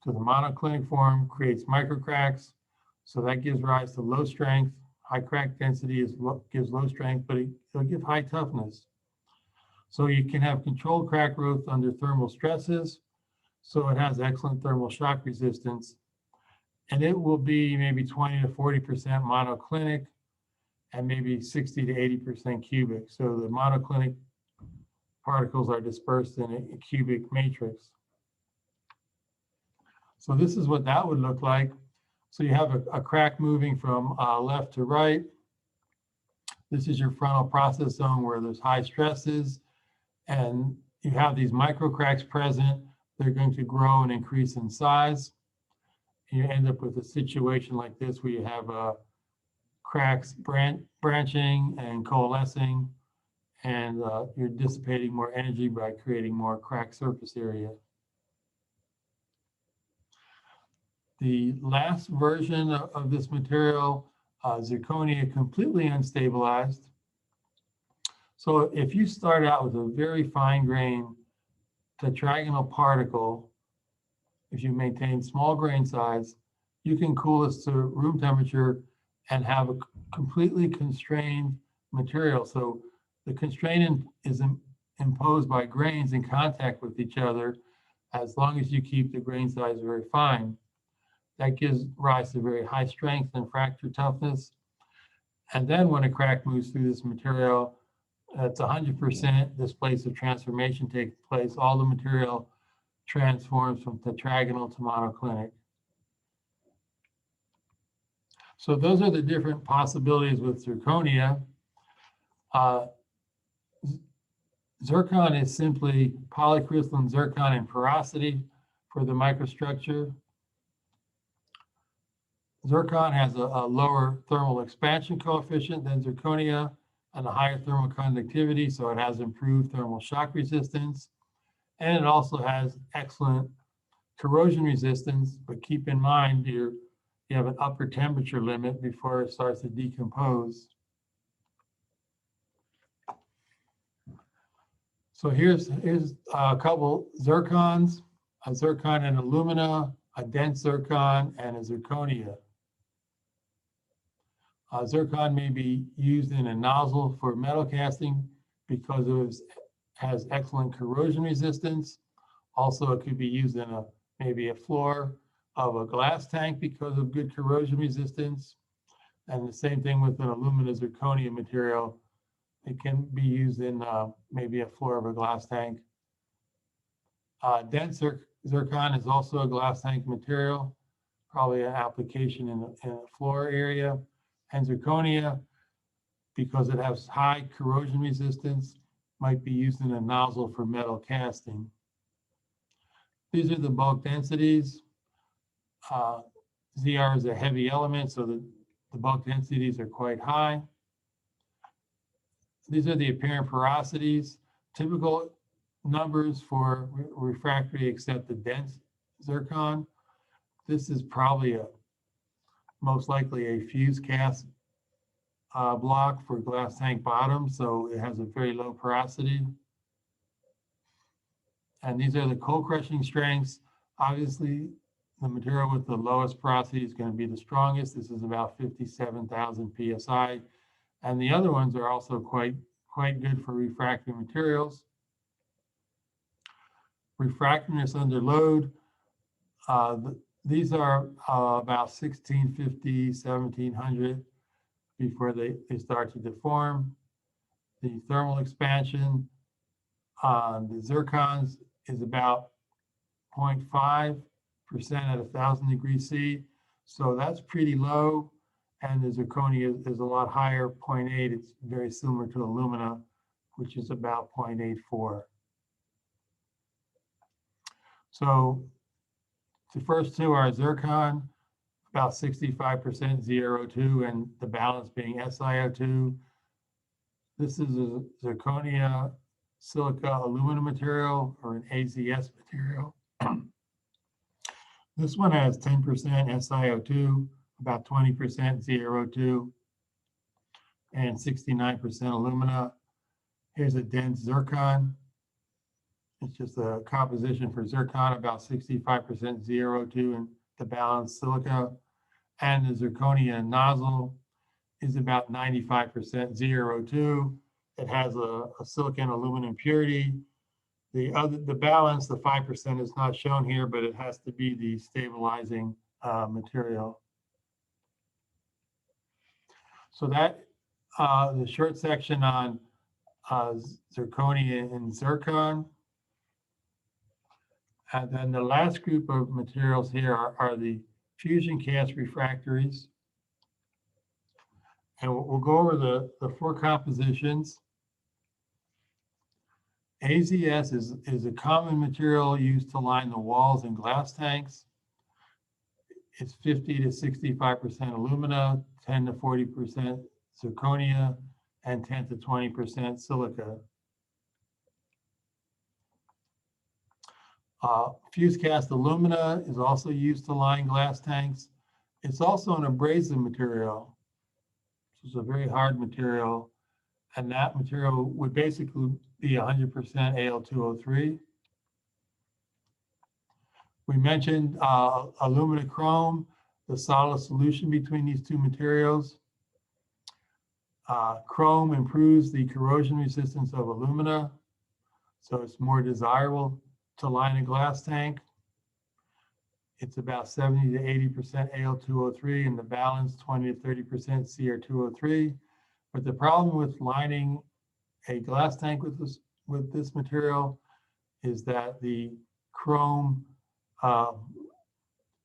A: to the monoclinic form, creates microcracks. So that gives rise to low strength. High crack density gives low strength, but it'll give high toughness. So you can have controlled crack growth under thermal stresses. So it has excellent thermal shock resistance. And it will be maybe 20 to 40% monoclinic and maybe 60 to 80% cubic. So the monoclinic particles are dispersed in a cubic matrix. So this is what that would look like. So you have a crack moving from left to right. This is your frontal process zone where there's high stresses, and you have these micro cracks present. They're going to grow and increase in size. You end up with a situation like this where you have cracks branching and coalescing, and you're dissipating more energy by creating more crack surface area. The last version of this material, zirconia, completely unstabilized. So if you start out with a very fine grain tetragonal particle, if you maintain small grain size, you can cool this to room temperature and have a completely constrained material. So the constraint is imposed by grains in contact with each other, as long as you keep the grain size very fine. That gives rise to very high strength and fracture toughness. And then when a crack moves through this material, it's 100% this place of transformation takes place. All the material transforms from tetragonal to monoclinic. So those are the different possibilities with zirconia. Zircon is simply polycrystalline zircon in porosity for the microstructure. Zircon has a lower thermal expansion coefficient than zirconia and a higher thermal conductivity, so it has improved thermal shock resistance. And it also has excellent corrosion resistance, but keep in mind you have an upper temperature limit before it starts to decompose. So here's a couple zircons, a zircon and alumina, a dense zircon, and a zirconia. Zircon may be used in a nozzle for metal casting because it has excellent corrosion resistance. Also, it could be used in maybe a floor of a glass tank because of good corrosion resistance. And the same thing with an alumina zirconia material. It can be used in maybe a floor of a glass tank. Dense zircon is also a glass tank material, probably an application in a floor area. And zirconia, because it has high corrosion resistance, might be used in a nozzle for metal casting. These are the bulk densities. ZR is a heavy element, so the bulk densities are quite high. These are the apparent porosities. Typical numbers for refractory except the dense zircon. This is probably most likely a fuse cast block for glass tank bottom, so it has a very low porosity. And these are the cold crushing strengths. Obviously, the material with the lowest porosity is going to be the strongest. This is about 57,000 psi. And the other ones are also quite good for refractory materials. Refractiveness under load. These are about 1650, 1700 before they start to deform. The thermal expansion on the zircons is about 0.5% at 1,000 degrees C. So that's pretty low. And the zirconia is a lot higher, 0.8. It's very similar to alumina, which is about 0.84. So the first two are zircon, about 65% ZrO2, and the balance being SiO2. This is a zirconia silica aluminum material, or an AZS material. This one has 10% SiO2, about 20% ZrO2, and 69% alumina. Here's a dense zircon. It's just a composition for zircon, about 65% ZrO2 and the balance silica. And the zirconia nozzle is about 95% ZrO2. It has a silicon aluminum purity. The balance, the 5% is not shown here, but it has to be the stabilizing material. So that the short section on zirconia and zircon. And then the last group of materials here are the fusion cast refractories. And we'll go over the four compositions. AZS is a common material used to line the walls in glass tanks. It's 50 to 65% alumina, 10 to 40% zirconia, and 10 to 20% silica. Fuse cast alumina is also used to line glass tanks. It's also an abrasive material. It's a very hard material, and that material would basically be 100% Al2O3. We mentioned alumina chrome, the solid solution between these two materials. Chrome improves the corrosion resistance of alumina, so it's more desirable to line a glass tank. It's about 70 to 80% Al2O3 and the balance 20 to 30% Cr2O3. But the problem with lining a glass tank with this material is that the chrome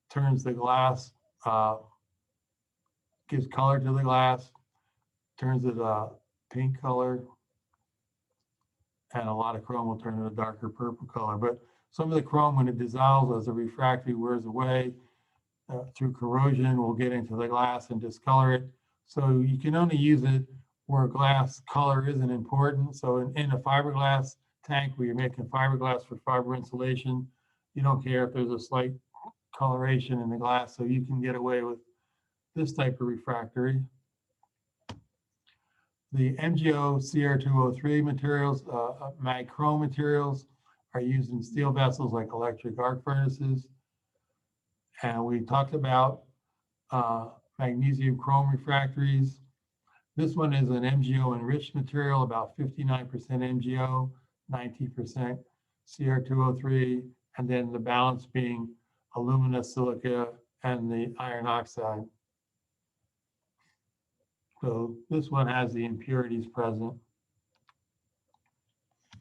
A: turns the glass, gives color to the glass, turns it a pink color, and a lot of chrome will turn it a darker purple color. But some of the chrome, when it dissolves as a refractory, wears away through corrosion, will get into the glass and discolor it. So you can only use it where glass color isn't important. So in a fiberglass tank where you're making fiberglass for fiber insulation, you don't care if there's a slight coloration in the glass, so you can get away with this type of refractory. The MgO Cr2O3 materials, mag chrome materials, are used in steel vessels like electric arc furnaces. And we talked about magnesium chrome refractories. This one is an MgO enriched material, about 59% MgO, 19% Cr2O3, and then the balance being alumina, silica, and the iron oxide. So this one has the impurities present.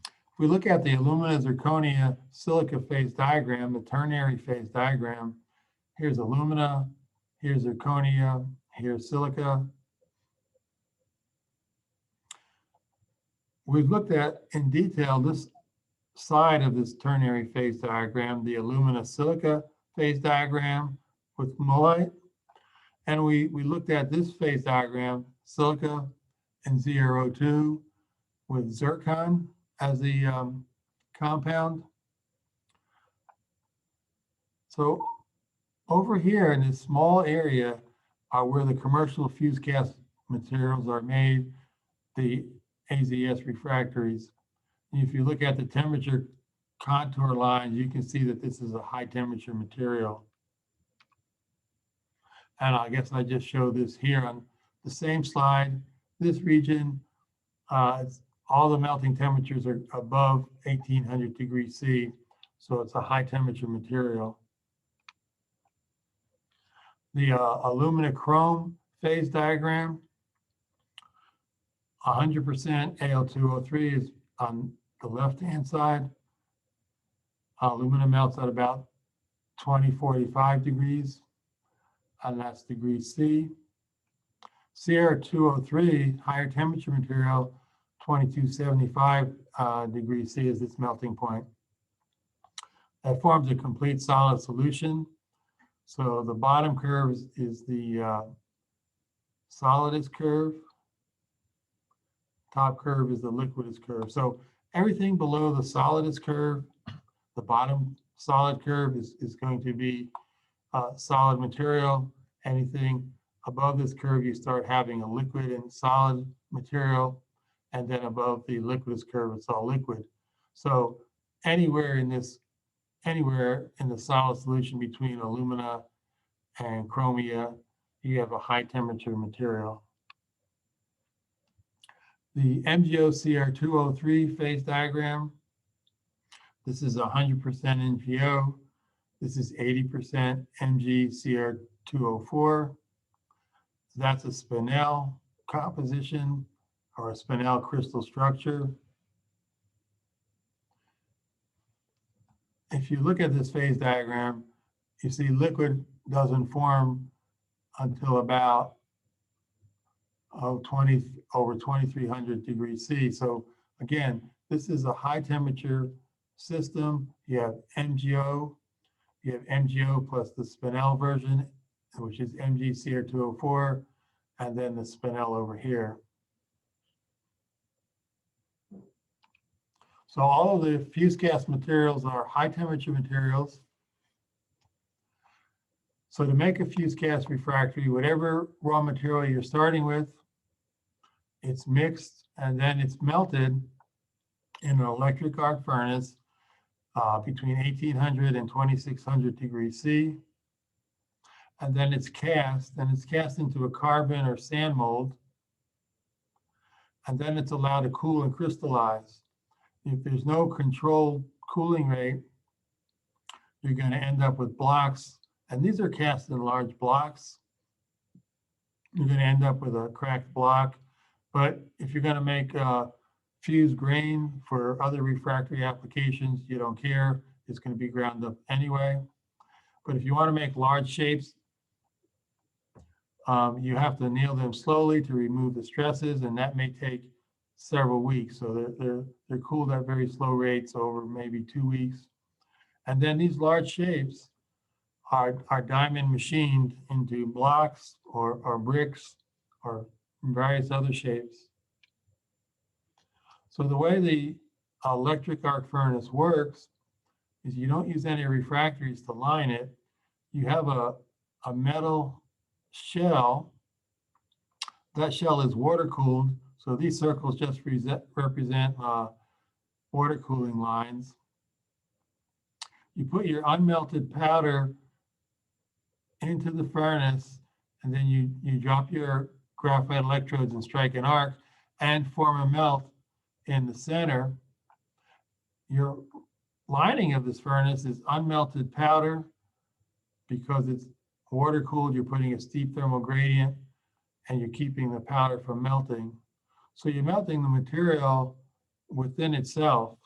A: If we look at the alumina, zirconia, silica phase diagram, the ternary phase diagram, here's alumina, here's zirconia, here's silica. We've looked at in detail this side of this ternary phase diagram, the alumina silica phase diagram with mullite. And we looked at this phase diagram, silica and ZrO2 with zircon as the compound. So over here in this small area are where the commercial fuse cast materials are made, the AZS refractories. And if you look at the temperature contour lines, you can see that this is a high temperature material. And I guess I just showed this here on the same slide. This region, all the melting temperatures are above 1800 degrees C. So it's a high temperature material. The alumina chrome phase diagram, 100% Al2O3 is on the left-hand side. Aluminum melts at about 2045 degrees, and that's degrees C. Cr2O3, higher temperature material, 2275 degrees C is its melting point. That forms a complete solid solution. So the bottom curve is the solidus curve. Top curve is the liquidus curve. So everything below the solidus curve, the bottom solid curve is going to be solid material. Anything above this curve, you start having a liquid and solid material. And then above the liquidus curve, it's all liquid. So anywhere in the solid solution between alumina and chromia, you have a high temperature material. The MgO Cr2O3 phase diagram, this is 100% NGO. This is 80% MgCr2O4. That's a spinel composition or a spinel crystal structure. If you look at this phase diagram, you see liquid doesn't form until about over 2300 degrees C. So again, this is a high temperature system. You have MgO, you have MgO plus the spinel version, which is MgCr2O4, and then the spinel over here. So all of the fuse cast materials are high temperature materials. So to make a fuse cast refractory, whatever raw material you're starting with, it's mixed and then it's melted in an electric arc furnace between 1800 and 2600 degrees C. And then it's cast, and it's cast into a carbon or sand mold. And then it's allowed to cool and crystallize. If there's no controlled cooling rate, you're going to end up with blocks. And these are cast in large blocks. You're going to end up with a cracked block. But if you're going to make fused grain for other refractory applications, you don't care. It's going to be ground up anyway. But if you want to make large shapes, you have to nail them slowly to remove the stresses, and that may take several weeks. So they're cooled at very slow rates over maybe 2 weeks. And then these large shapes are diamond machined into blocks or bricks or various other shapes. So the way the electric arc furnace works is you don't use any refractories to line it. You have a metal shell. That shell is water cooled So these circles just represent water cooling lines. You put your unmelted powder into the furnace, and then you drop your graphite electrodes and strike an arc and form a melt in the center. Your lining of this furnace is unmelted powder. Because it's water cooled, you're putting a steep thermal gradient and you're keeping the powder from melting. So you're melting the material within itself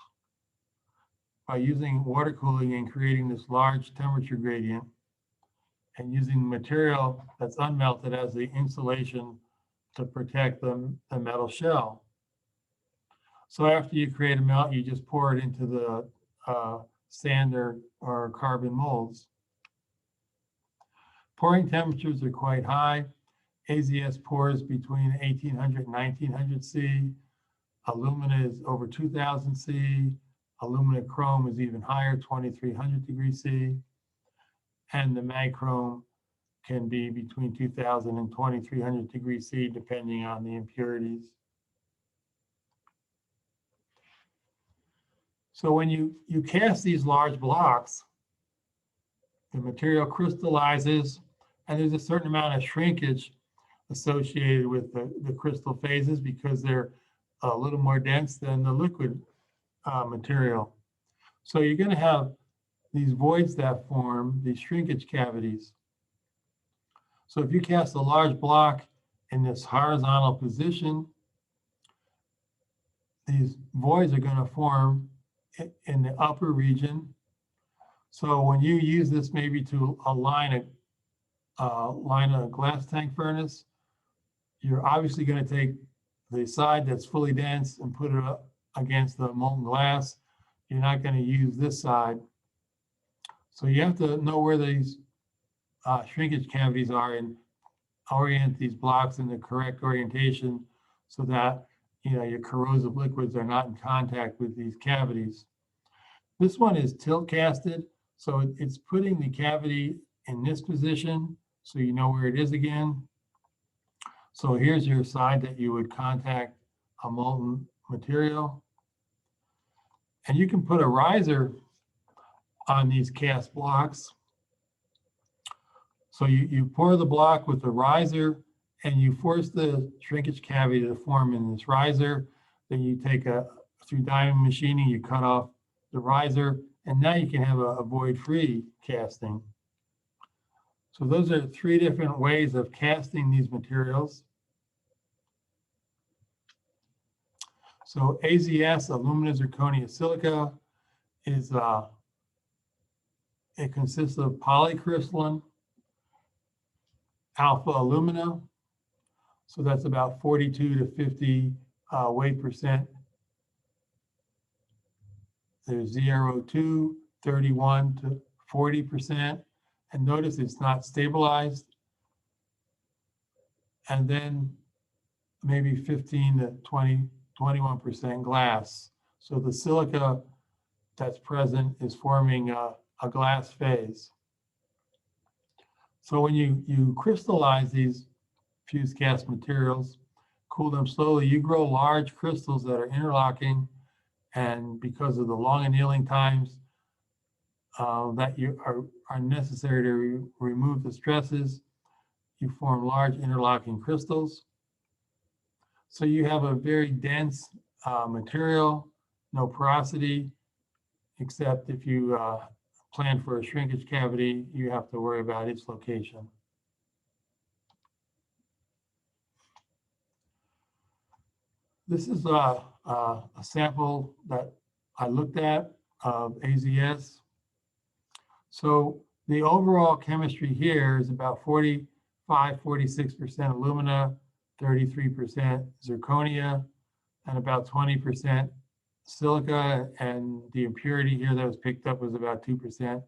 A: by using water cooling and creating this large temperature gradient and using material that's unmelted as the insulation to protect the metal shell. So after you create a melt, you just pour it into the sand or carbon molds. Pouring temperatures are quite high. AZS pours between 1800 and 1900 C. Alumina is over 2000 C. Alumina chrome is even higher, 2300 degrees C. And the mag chrome can be between 2000 and 2300 degrees C, depending on the impurities. So when you cast these large blocks, the material crystallizes, and there's a certain amount of shrinkage associated with the crystal phases because they're a little more dense than the liquid material. So you're going to have these voids that form, these shrinkage cavities. So if you cast a large block in this horizontal position, these voids are going to form in the upper region. So when you use this maybe to line a glass tank furnace, you're obviously going to take the side that's fully dense and put it up against the molten glass. You're not going to use this side. So you have to know where these shrinkage cavities are and orient these blocks in the correct orientation so that your corrosive liquids are not in contact with these cavities. This one is tilt casted, so it's putting the cavity in this position so you know where it is again. So here's your side that you would contact a molten material. And you can put a riser on these cast blocks. So you pour the block with the riser and you force the shrinkage cavity to form in this riser. Then you take through diamond machining, you cut off the riser, and now you can have a void-free casting. So those are three different ways of casting these materials. So AZS, alumina zirconia silica, is it consists of polycrystalline alpha alumina. So that's about 42 to 50 weight percent. There's 0.2, 31 to 40%. And notice it's not stabilized. And then maybe 15 to 21% glass. So the silica that's present is forming a glass phase. So when you crystallize these fused cast materials, cool them slowly, you grow large crystals that are interlocking, and because of the long annealing times that are necessary to remove the stresses, you form large interlocking crystals. So you have a very dense material, no porosity, except if you plan for a shrinkage cavity, you have to worry about its location. This is a sample that I looked at of AZS. So the overall chemistry here is about 46% alumina, 33% zirconia, and about 20% silica. And the impurity here that was picked up was about 2%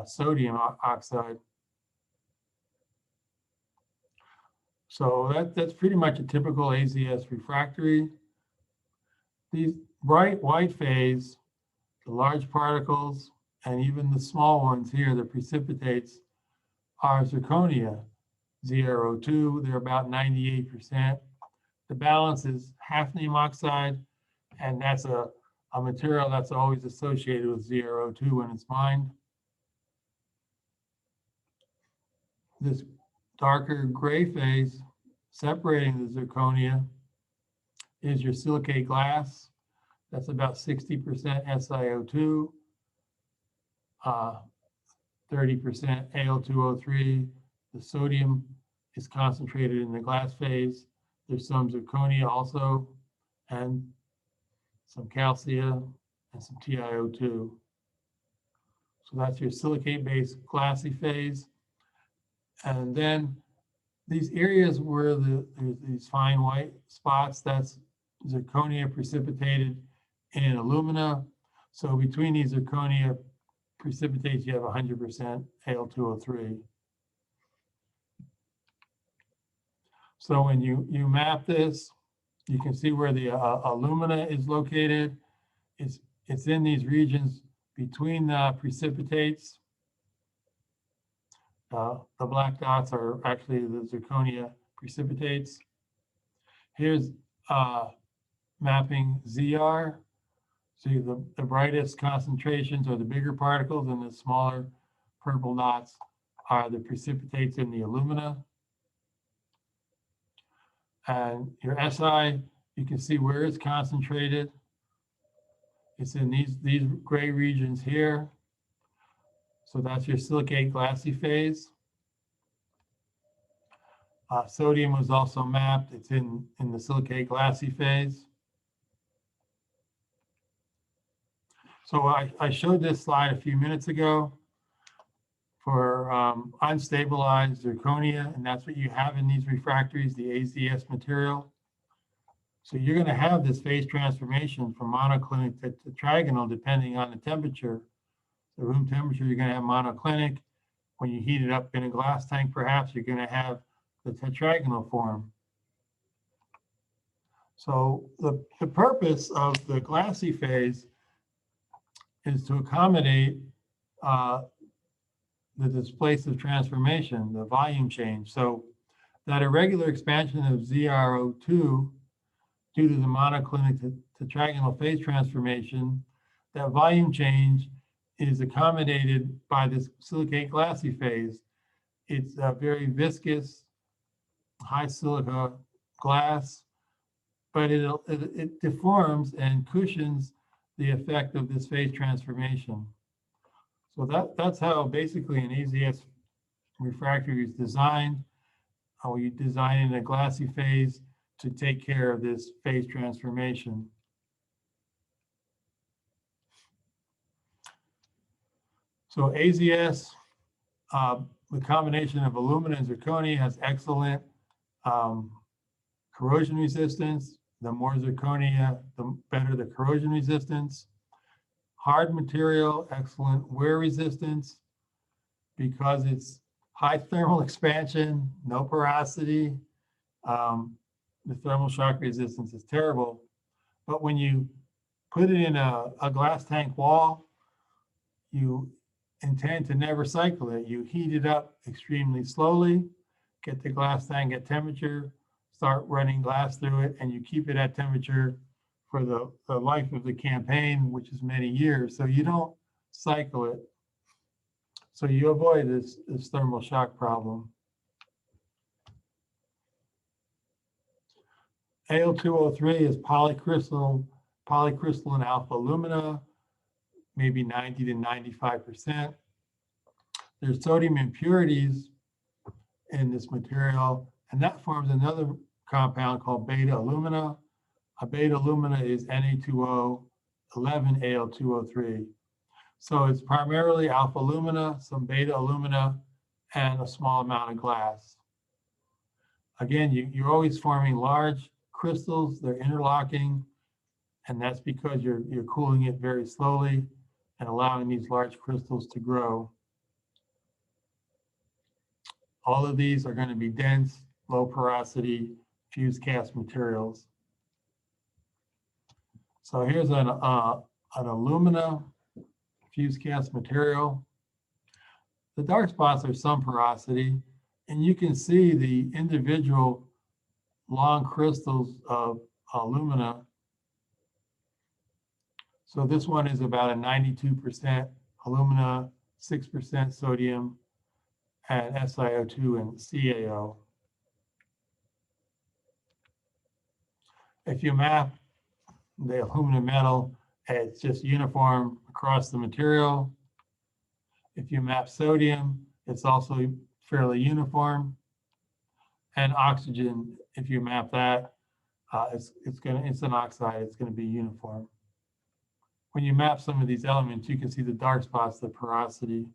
A: sodium oxide. So that's pretty much a typical AZS refractory. These bright white phase, the large particles, and even the small ones here, the precipitates, are zirconia, ZrO2. They're about 98%. The balance is hafnium oxide, and that's a material that's always associated with ZrO2 when it's mined. This darker gray phase separating the zirconia is your silicate glass. That's about 60% SiO2, 30% Al2O3. The sodium is concentrated in the glass phase. There's some zirconia also, and some calcium, and some TiO2. So that's your silicate-based glassy phase. And then these areas where there's these fine white spots, that's zirconia precipitated in alumina. So between these zirconia precipitates, you have 100% Al2O3. So when you map this, you can see where the alumina is located. It's in these regions between the precipitates. The black dots are actually the zirconia precipitates. Here's mapping ZR. See the brightest concentrations are the bigger particles, and the smaller purple dots are the precipitates in the alumina. And your Si, you can see where it's concentrated. It's in these gray regions here. So that's your silicate glassy phase. Sodium was also mapped. It's in the silicate glassy phase. So I showed this slide a few minutes ago for unstabilized zirconia, and that's what you have in these refractories, the AZS material. So you're going to have this phase transformation from monoclinic to tetragonal depending on the temperature. The room temperature, you're going to have monoclinic. When you heat it up in a glass tank, perhaps you're going to have the tetragonal form. So the purpose of the glassy phase is to accommodate the displacive transformation, the volume change. So that irregular expansion of ZrO2 due to the monoclinic to tetragonal phase transformation, that volume change is accommodated by this silicate glassy phase. It's a very viscous, high silica glass, but it deforms and cushions the effect of this phase transformation. So that's how basically an AZS refractory is designed. How we design in a glassy phase to take care of this phase transformation. So AZS, the combination of alumina and zirconia has excellent corrosion resistance. The more zirconia, the better the corrosion resistance. Hard material, excellent wear resistance because it's high thermal expansion, no porosity. The thermal shock resistance is terrible. But when you put it in a glass tank wall, you intend to never cycle it. You heat it up extremely slowly, get the glass tank at temperature, start running glass through it, and you keep it at temperature for the life of the campaign, which is many years. So you don't cycle it. So you avoid this thermal shock problem. Al2O3 is polycrystalline alpha alumina, maybe 90 to 95%. There's sodium impurities in this material, and that forms another compound called beta alumina. A beta alumina is Na2O, 11 Al2O3. So it's primarily alpha alumina, some beta alumina, and a small amount of glass. Again, you're always forming large crystals, they're interlocking, and that's because you're cooling it very slowly and allowing these large crystals to grow. All of these are going to be dense, low porosity, fused cast materials. So here's an alumina fused cast material. The dark spots are some porosity, and you can see the individual long crystals of alumina. So this one is about a 92% alumina, 6% sodium, and SiO2 and CaO. If you map the aluminum metal, it's just uniform across the material. If you map sodium, it's also fairly uniform. And oxygen, if you map that, it's an oxide, it's going to be uniform. When you map some of these elements, you can see the dark spots, the porosity.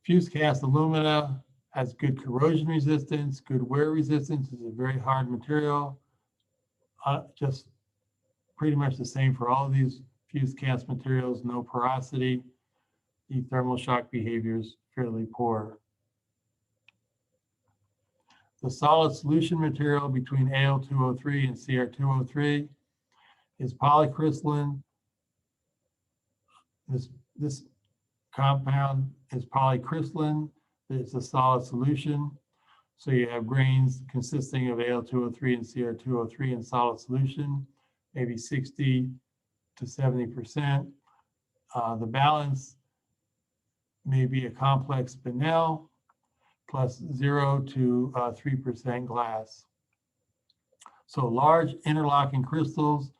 A: Fused cast alumina has good corrosion resistance, good wear resistance. It's a very hard material. Just pretty much the same for all of these fused cast materials, no porosity. The thermal shock behavior is fairly poor. The solid solution material between Al2O3 and Cr2O3 is polycrystalline. This compound is polycrystalline. It's a solid solution. So you have grains consisting of Al2O3 and Cr2O3 in solid solution, maybe 60 to 70%. The balance may be a complex spinel plus 0 to 3% glass. So large interlocking crystals,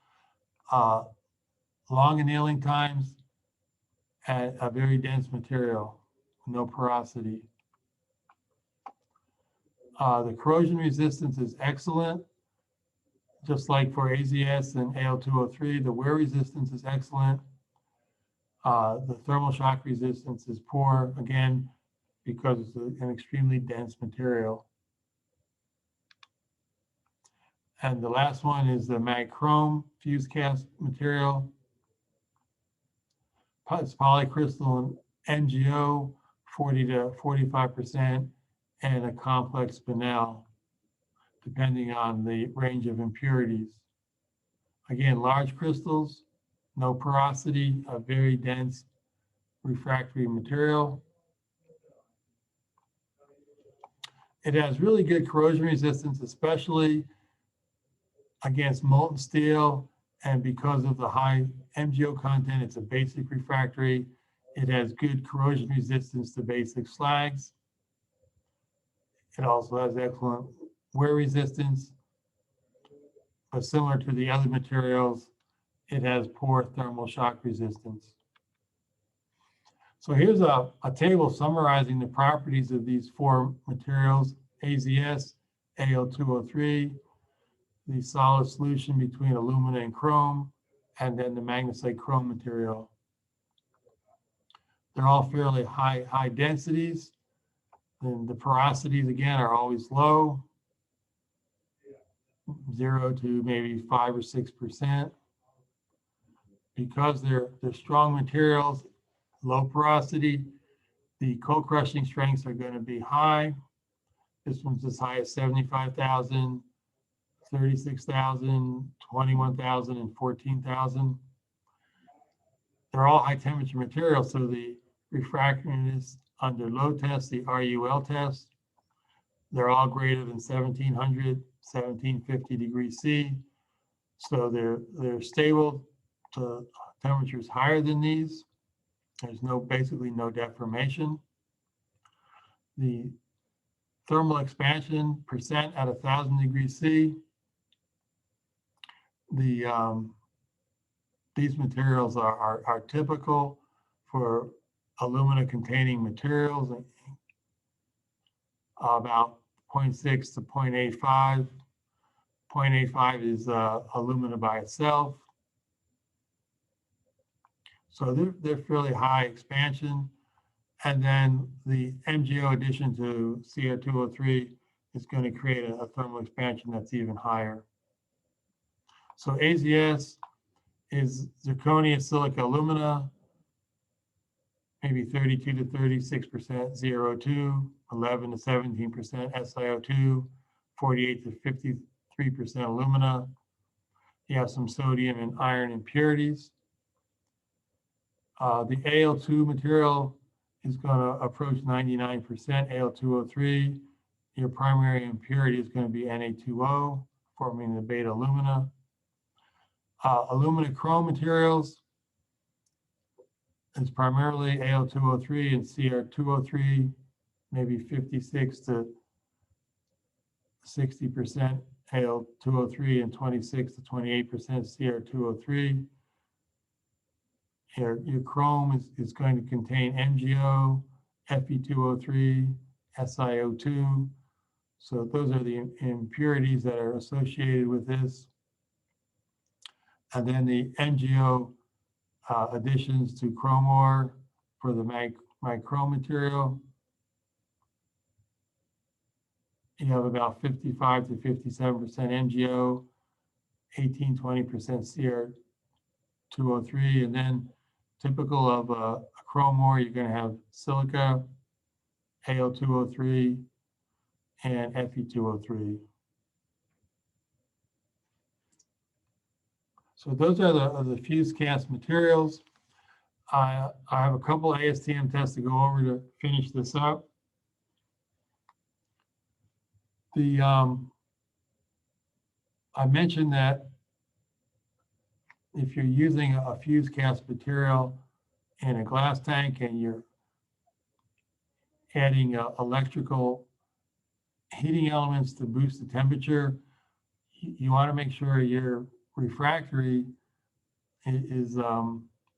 A: long annealing times, and a very dense material, no porosity. The corrosion resistance is excellent. Just like for AZS and Al2O3, the wear resistance is excellent. The thermal shock resistance is poor, again, because it's an extremely dense material. And the last one is the mag chrome fused cast material. It's polycrystalline NGO, 40 to 45%, and a complex spinel, depending on the range of impurities. Again, large crystals, no porosity, a very dense refractory material. It has really good corrosion resistance, especially against molten steel, and because of the high MgO content, it's a basic refractory. It has good corrosion resistance to basic slags. It also has excellent wear resistance, but similar to the other materials, it has poor thermal shock resistance. So here's a table summarizing the properties of these four materials: AZS, Al2O3, the solid solution between alumina and chrome, and then the magnesite chrome material. They're all fairly high densities, and the porosities, again, are always low, 0 to maybe 5 or 6%. Because they're strong materials, low porosity, the cold crushing strengths are going to be high. This one's as high as 75,000, 36,000, 21,000, and 14,000. They're all high temperature materials, so the refractoriness under load test, the RUL test, they're all greater than 1700, 1750 degrees C. So they're stable to temperatures higher than these. There's basically no deformation. The thermal expansion percent at 1000 degrees C. These materials are typical for alumina containing materials, about 0.6 to 0.85. 0.85 is alumina by itself. So they're fairly high expansion. And then the MgO addition to Cr2O3 is going to create a thermal expansion that's even higher. So AZS is zirconia silica alumina, maybe 32 to 36% ZrO2, 11 to 17% SiO2, 48 to 53% alumina. You have some sodium and iron impurities. The Al2 material is going to approach 99% Al2O3. your primary impurity is going to be Na2O, forming the beta alumina. Alumina chrome materials is primarily Al2O3 and Cr2O3, maybe 56 to 60% Al2O3 and 26 to 28% Cr2O3. Your chrome is going to contain MgO, Fe2O3, SiO2. So those are the impurities that are associated with this. And then the MgO additions to chrome ore for the chrome material. You have about 55 to 57% MgO, 18-20% Cr2O3, and then typical of a chrome ore, you're going to have silica, Al2O3, and Fe2O3. So those are the fused cast materials. I have a couple ASTM tests to go over to finish this up. I mentioned that if you're using a fused cast material in a glass tank and you're adding electrical heating elements to boost the temperature, you want to make sure your refractory is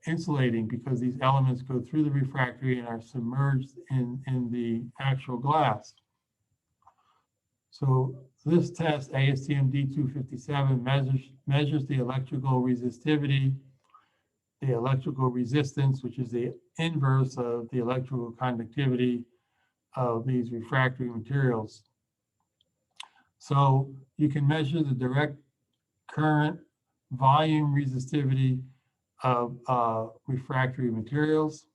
A: insulating, because these elements go through the refractory and are submerged in the actual glass. So this test, ASTM D257, measures the electrical resistivity, the electrical resistance, which is the inverse of the electrical conductivity of these refractory materials. So you can measure the direct current volume resistivity of refractory materials.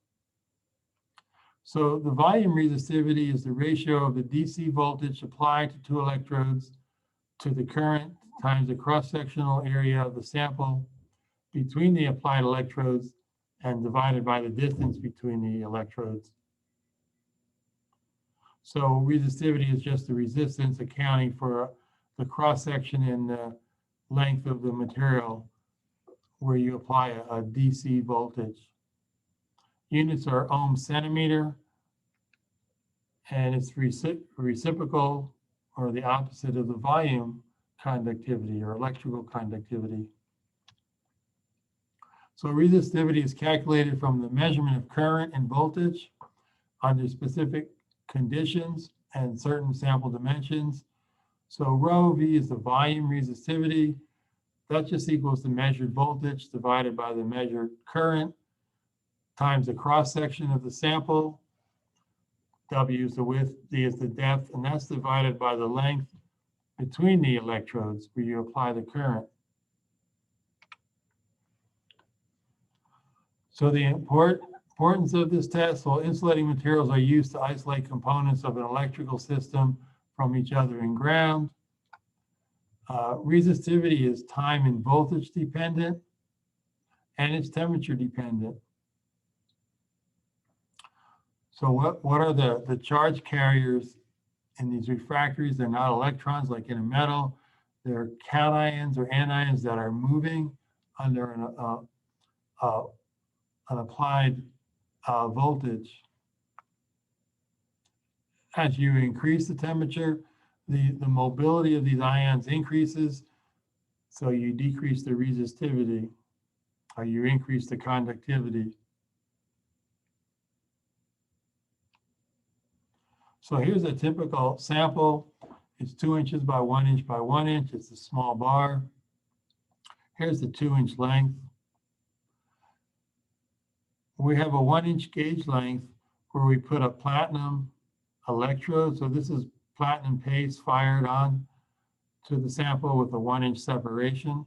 A: So the volume resistivity is the ratio of the DC voltage applied to two electrodes to the current times the cross-sectional area of the sample between the applied electrodes and divided by the distance between the electrodes. So resistivity is just the resistance accounting for the cross-section and the length of the material where you apply a DC voltage. Units are ohm centimeter, and it's reciprocal, or the opposite of the volume conductivity or electrical conductivity. So resistivity is calculated from the measurement of current and voltage under specific conditions and certain sample dimensions. So rho V is the volume resistivity. That just equals the measured voltage divided by the measured current times the cross-section of the sample. W is the width, D is the depth, and that's divided by the length between the electrodes where you apply the current. So the importance of this test, well, insulating materials are used to isolate components of an electrical system from each other in ground. Resistivity is time and voltage dependent, and it's temperature dependent. So what are the charge carriers in these refractories? They're not electrons like in a metal. They're cations or anions that are moving under an applied voltage. As you increase the temperature, the mobility of these ions increases, so you decrease the resistivity, or you increase the conductivity. So here's a typical sample. It's 2 inches by 1 inch by 1 inch. It's a small bar. Here's the 2-inch length. We have a 1-inch gauge length where we put a platinum electrode. So this is platinum paste fired on to the sample with a 1-inch separation.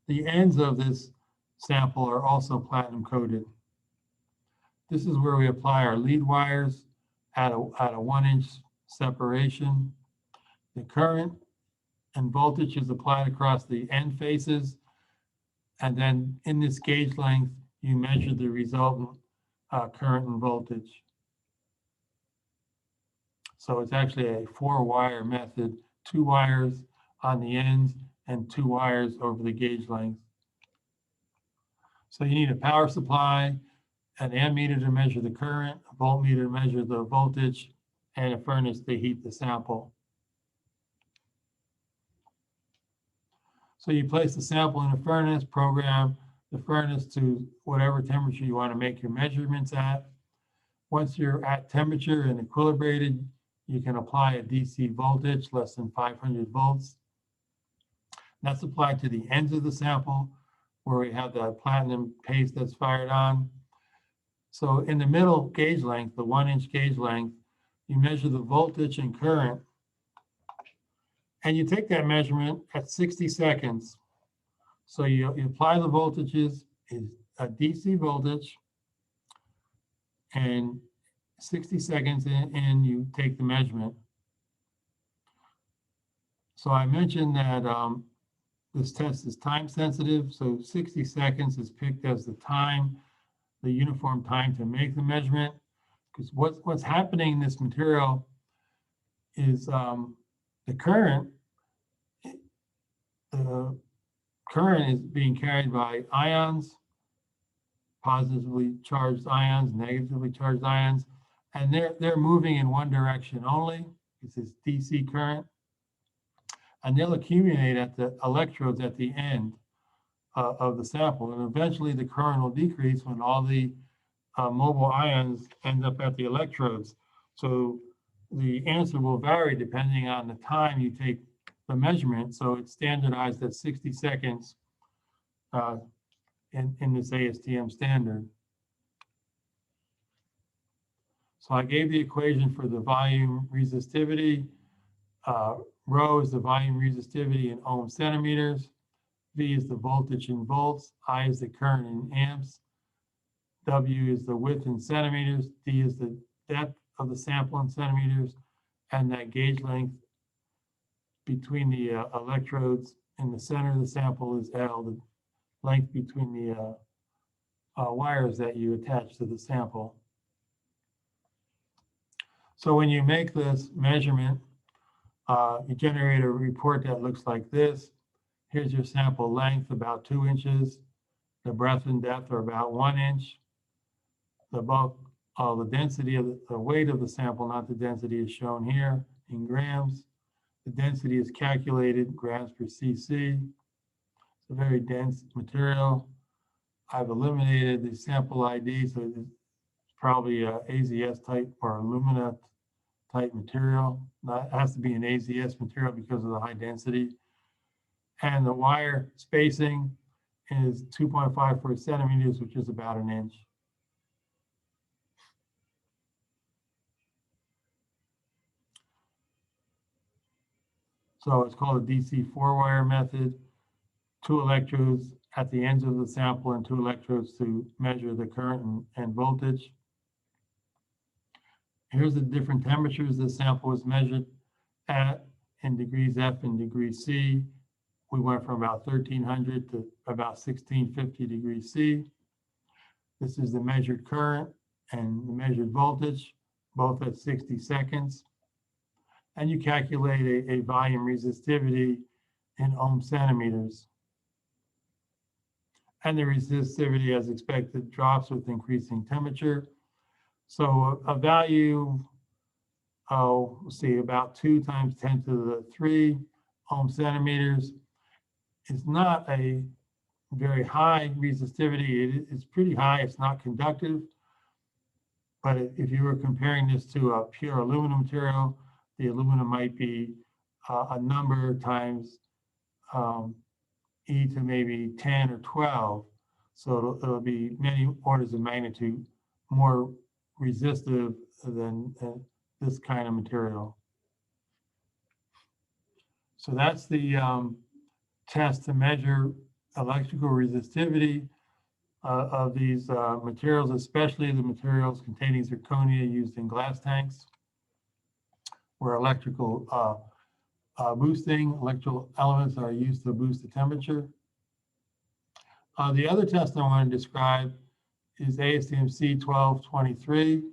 A: The ends of this sample are also platinum coated. This is where we apply our lead wires at a 1-inch separation. The current and voltage is applied across the end faces. And then in this gauge length, you measure the resultant current and voltage. So it's actually a 4-wire method, 2 wires on the ends and 2 wires over the gauge length. So you need a power supply, an ammeter to measure the current, a voltmeter to measure the voltage, and a furnace to heat the sample. So you place the sample in a furnace, program the furnace to whatever temperature you want to make your measurements at. Once you're at temperature and equilibrated, you can apply a DC voltage less than 500 volts. That's applied to the ends of the sample where we have the platinum paste that's fired on. So in the middle gauge length, the 1-inch gauge length, you measure the voltage and current, and you take that measurement at 60 seconds. So you apply the voltages, is a DC voltage, and 60 seconds in, you take the measurement. So I mentioned that this test is time sensitive, so 60 seconds is picked as the time, the uniform time to make the measurement, because what's happening in this material is the current is being carried by ions, positively charged ions, negatively charged ions, and they're moving in one direction only. It's this DC current, and they'll accumulate at the electrodes at the end of the sample, and eventually the current will decrease when all the mobile ions end up at the electrodes. So the answer will vary depending on the time you take the measurement. So it's standardized at 60 seconds in this ASTM standard. So I gave the equation for the volume resistivity. Rho is the volume resistivity in ohm centimeters. V is the voltage in volts. I is the current in amps. W is the width in centimeters. D is the depth of the sample in centimeters. And that gauge length between the electrodes in the center of the sample is L, the length between the wires that you attach to the sample. So when you make this measurement, you generate a report that looks like this. Here's your sample length, about 2 inches. The breadth and depth are about 1 inch. The bulk, the density of the weight of the sample, not the density, is shown here in grams. The density is calculated grams per cc. It's a very dense material. I've eliminated the sample ID, so it's probably a AZS type or alumina type material. It has to be an AZS material because of the high density. And the wire spacing is 2.54 centimeters, which is about 1 inch. So it's called a DC 4-wire method. 2 electrodes at the ends of the sample and 2 electrodes to measure the current and voltage. Here's the different temperatures the sample was measured at in degrees F and degrees C. We went from about 1300 to about 1650 degrees C. This is the measured current and the measured voltage, both at 60 seconds. And you calculate a volume resistivity in ohm centimeters. And the resistivity, as expected, drops with increasing temperature. So a value, let's see, about 2 times 10 to the 3 ohm centimeters is not a very high resistivity. It's pretty high. It's not conductive. But if you were comparing this to a pure aluminum material, the aluminum might be a number times e to maybe 10 or 12. So it'll be many orders of magnitude more resistive than this kind of material. So that's the test to measure electrical resistivity of these materials, especially the materials containing zirconia used in glass tanks, where electrical electrical elements are used to boost the temperature. The other test I want to describe is ASTM C1223.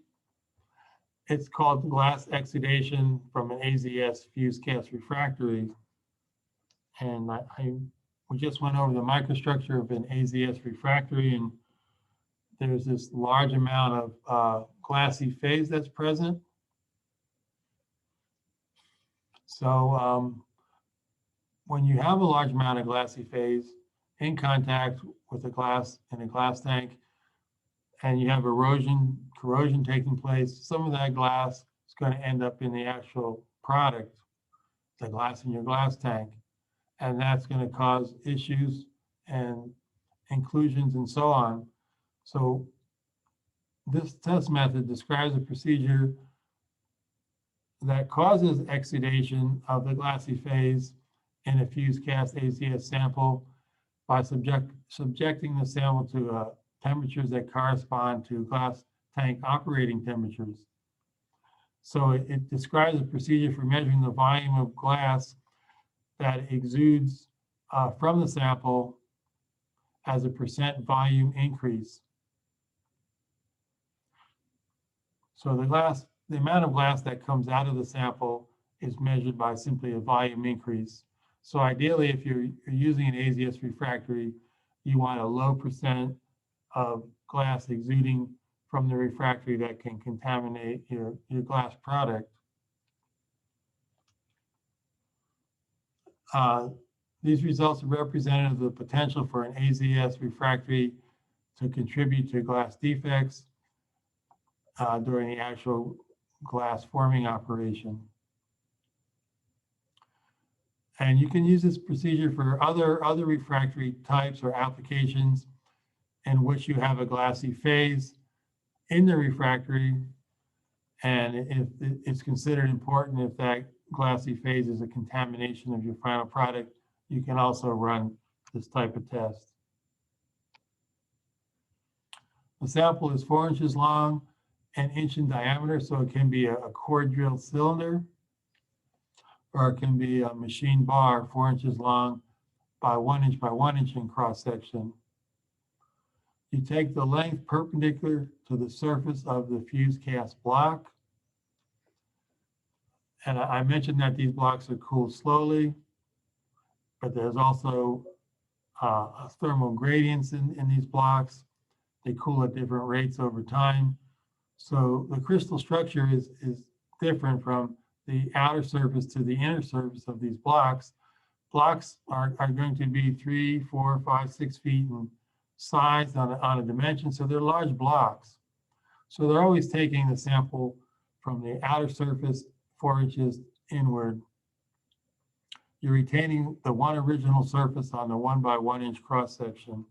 A: It's called glass exudation from an AZS fused cast refractory. And we just went over the microstructure of an AZS refractory, and there's this large amount of glassy phase that's present. So when you have a large amount of glassy phase in contact with a glass in a glass tank, and you have corrosion taking place, some of that glass is going to end up in the actual product, the glass in your glass tank. And that's going to cause issues and inclusions and so on. So this test method describes a procedure that causes exudation of the glassy phase in a fused cast AZS sample by subjecting the sample to temperatures that correspond to glass tank operating temperatures. So it describes a procedure for measuring the volume of glass that exudes from the sample as a percent volume increase. So the amount of glass that comes out of the sample is measured by simply a volume increase. So ideally, if you're using an AZS refractory, you want a low percent of glass exuding from the refractory that can contaminate your glass product. These results are representative of the potential for an AZS refractory to contribute to glass defects during the actual glass forming operation. And you can use this procedure for other refractory types or applications in which you have a glassy phase in the refractory. And if it's considered important, if that glassy phase is a contamination of your final product, you can also run this type of test. The sample is 4 inches long, an inch in diameter, so it can be a core drilled cylinder, or it can be a machine bar 4 inches long by 1 inch by 1 inch in cross section. You take the length perpendicular to the surface of the fused cast block. And I mentioned that these blocks are cooled slowly, but there's also thermal gradients in these blocks. They cool at different rates over time. So the crystal structure is different from the outer surface to the inner surface of these blocks. Blocks are going to be 3, 4, 5, 6 feet in size on a dimension. So they're large blocks. So they're always taking the sample from the outer surface 4 inches inward. You're retaining the one original surface on the 1 by 1 inch cross section.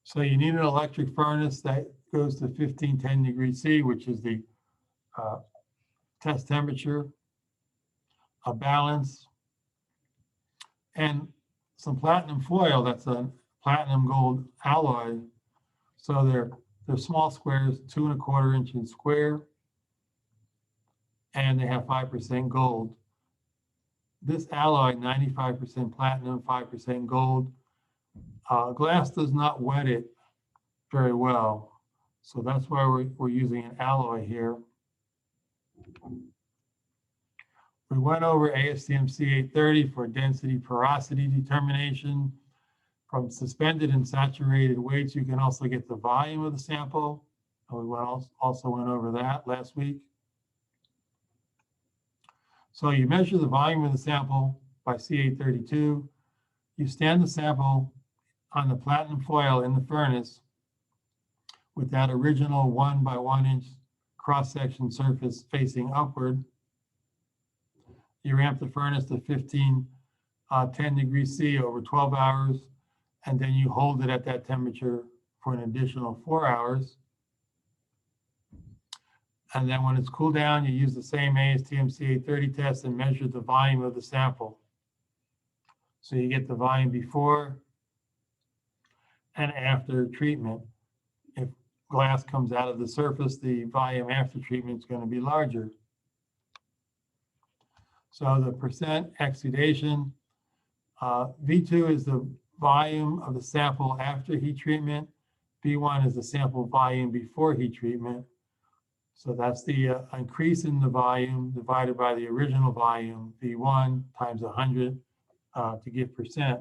A: So you need an electric furnace that goes to 1510 degrees C, which is the test temperature, a balance, and some platinum foil. That's a platinum gold alloy. So they're small squares, 2 1/4 inches square, and they have 5% gold. This alloy, 95% platinum, 5% gold. Glass does not wet it very well. So that's why we're using an alloy here. We went over ASTM C830 for density porosity determination. From suspended and saturated weights, you can also get the volume of the sample. We also went over that last week. So you measure the volume of the sample by C832. You stand the sample on the platinum foil in the furnace with that original 1 by 1 inch cross-section surface facing upward. You ramp the furnace to 1510 degrees C over 12 hours, and then you hold it at that temperature for an additional 4 hours. And then when it's cooled down, you use the same ASTM C830 test and measure the volume of the sample. So you get the volume before and after treatment. If glass comes out of the surface, the volume after treatment is going to be larger. So the percent exudation, V2 is the volume of the sample after heat treatment. V1 is the sample volume before heat treatment. So that's the increase in the volume divided by the original volume, V1 times 100 to give percent.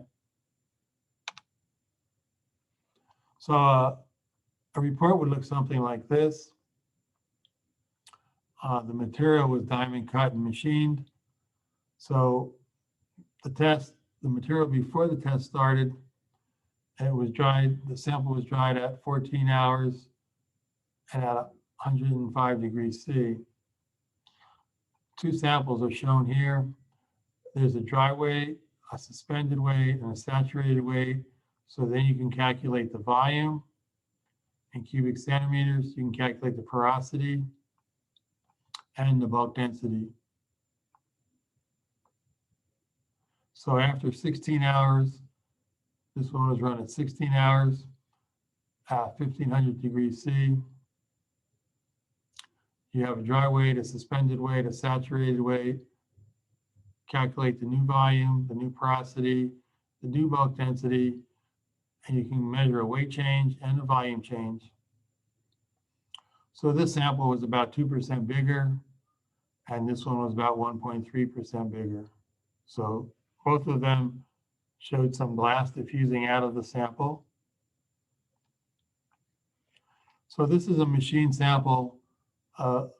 A: So a report would look something like this. The material was diamond cut and machined. So the material before the test started, it was dried, the sample was dried at 14 hours and at 105 degrees C. Two samples are shown here. There's a dry weight, a suspended weight, and a saturated weight. So then you can calculate the volume in cubic centimeters. You can calculate the porosity and the bulk density. So after 16 hours, this one was run at 16 hours at 1500 degrees C. You have a dry weight, a suspended weight, a saturated weight. Calculate the new volume, the new porosity, the new bulk density, and you can measure a weight change and a volume change. So this sample was about 2% bigger, and this one was about 1.3% bigger. So both of them showed some glass diffusing out of the sample. So this is a machine sample of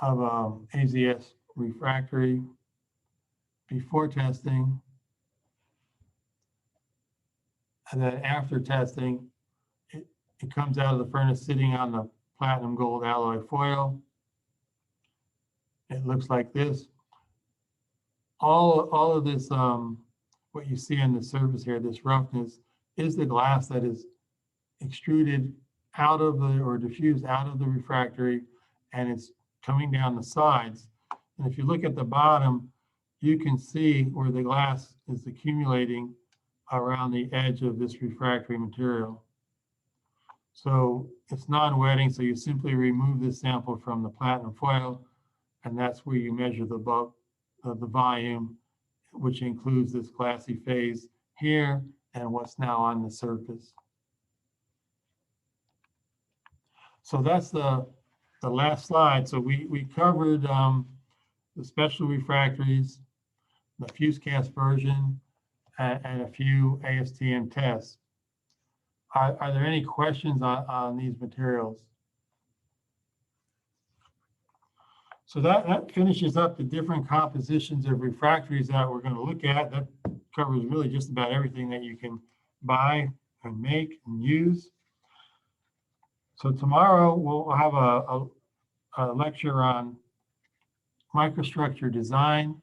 A: AZS refractory before testing. And then after testing, it comes out of the furnace sitting on the platinum gold alloy foil. It looks like this. All of this, what you see on the surface here, this roughness, is the glass that is extruded out of the, or diffused out of the refractory, and it's coming down the sides. And if you look at the bottom, you can see where the glass is accumulating around the edge of this refractory material. So it's non-wetting, so you simply remove this sample from the platinum foil, and that's where you measure the bulk of the volume, which includes this glassy phase here and what's now on the surface. So that's the last slide. So we covered the special refractories, the fuse cast version, and a few ASTM tests. Are there any questions on these materials? So that finishes up the different compositions of refractories that we're going to look at. That covers really just about everything that you can buy and make and use. So tomorrow we'll have a lecture on microstructure design.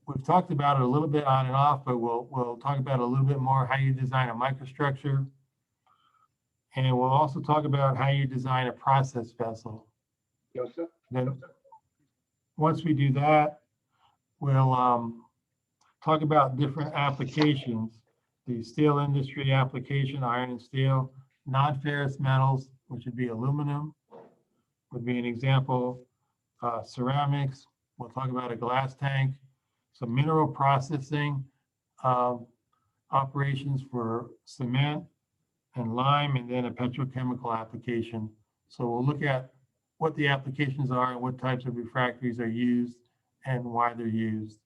A: We've talked about it a little bit on and off, but we'll talk about a little bit more how you design a microstructure. And we'll also talk about how you design a process vessel.
B: Yes, sir.
A: Then once we do that, we'll talk about different applications. The steel industry application, iron and steel, non-ferrous metals, which would be aluminum, would be an example. Ceramics, we'll talk about a glass tank, some mineral processing operations for cement and lime, and then a petrochemical application. So we'll look at what the applications are and what types of refractories are used and why they're used.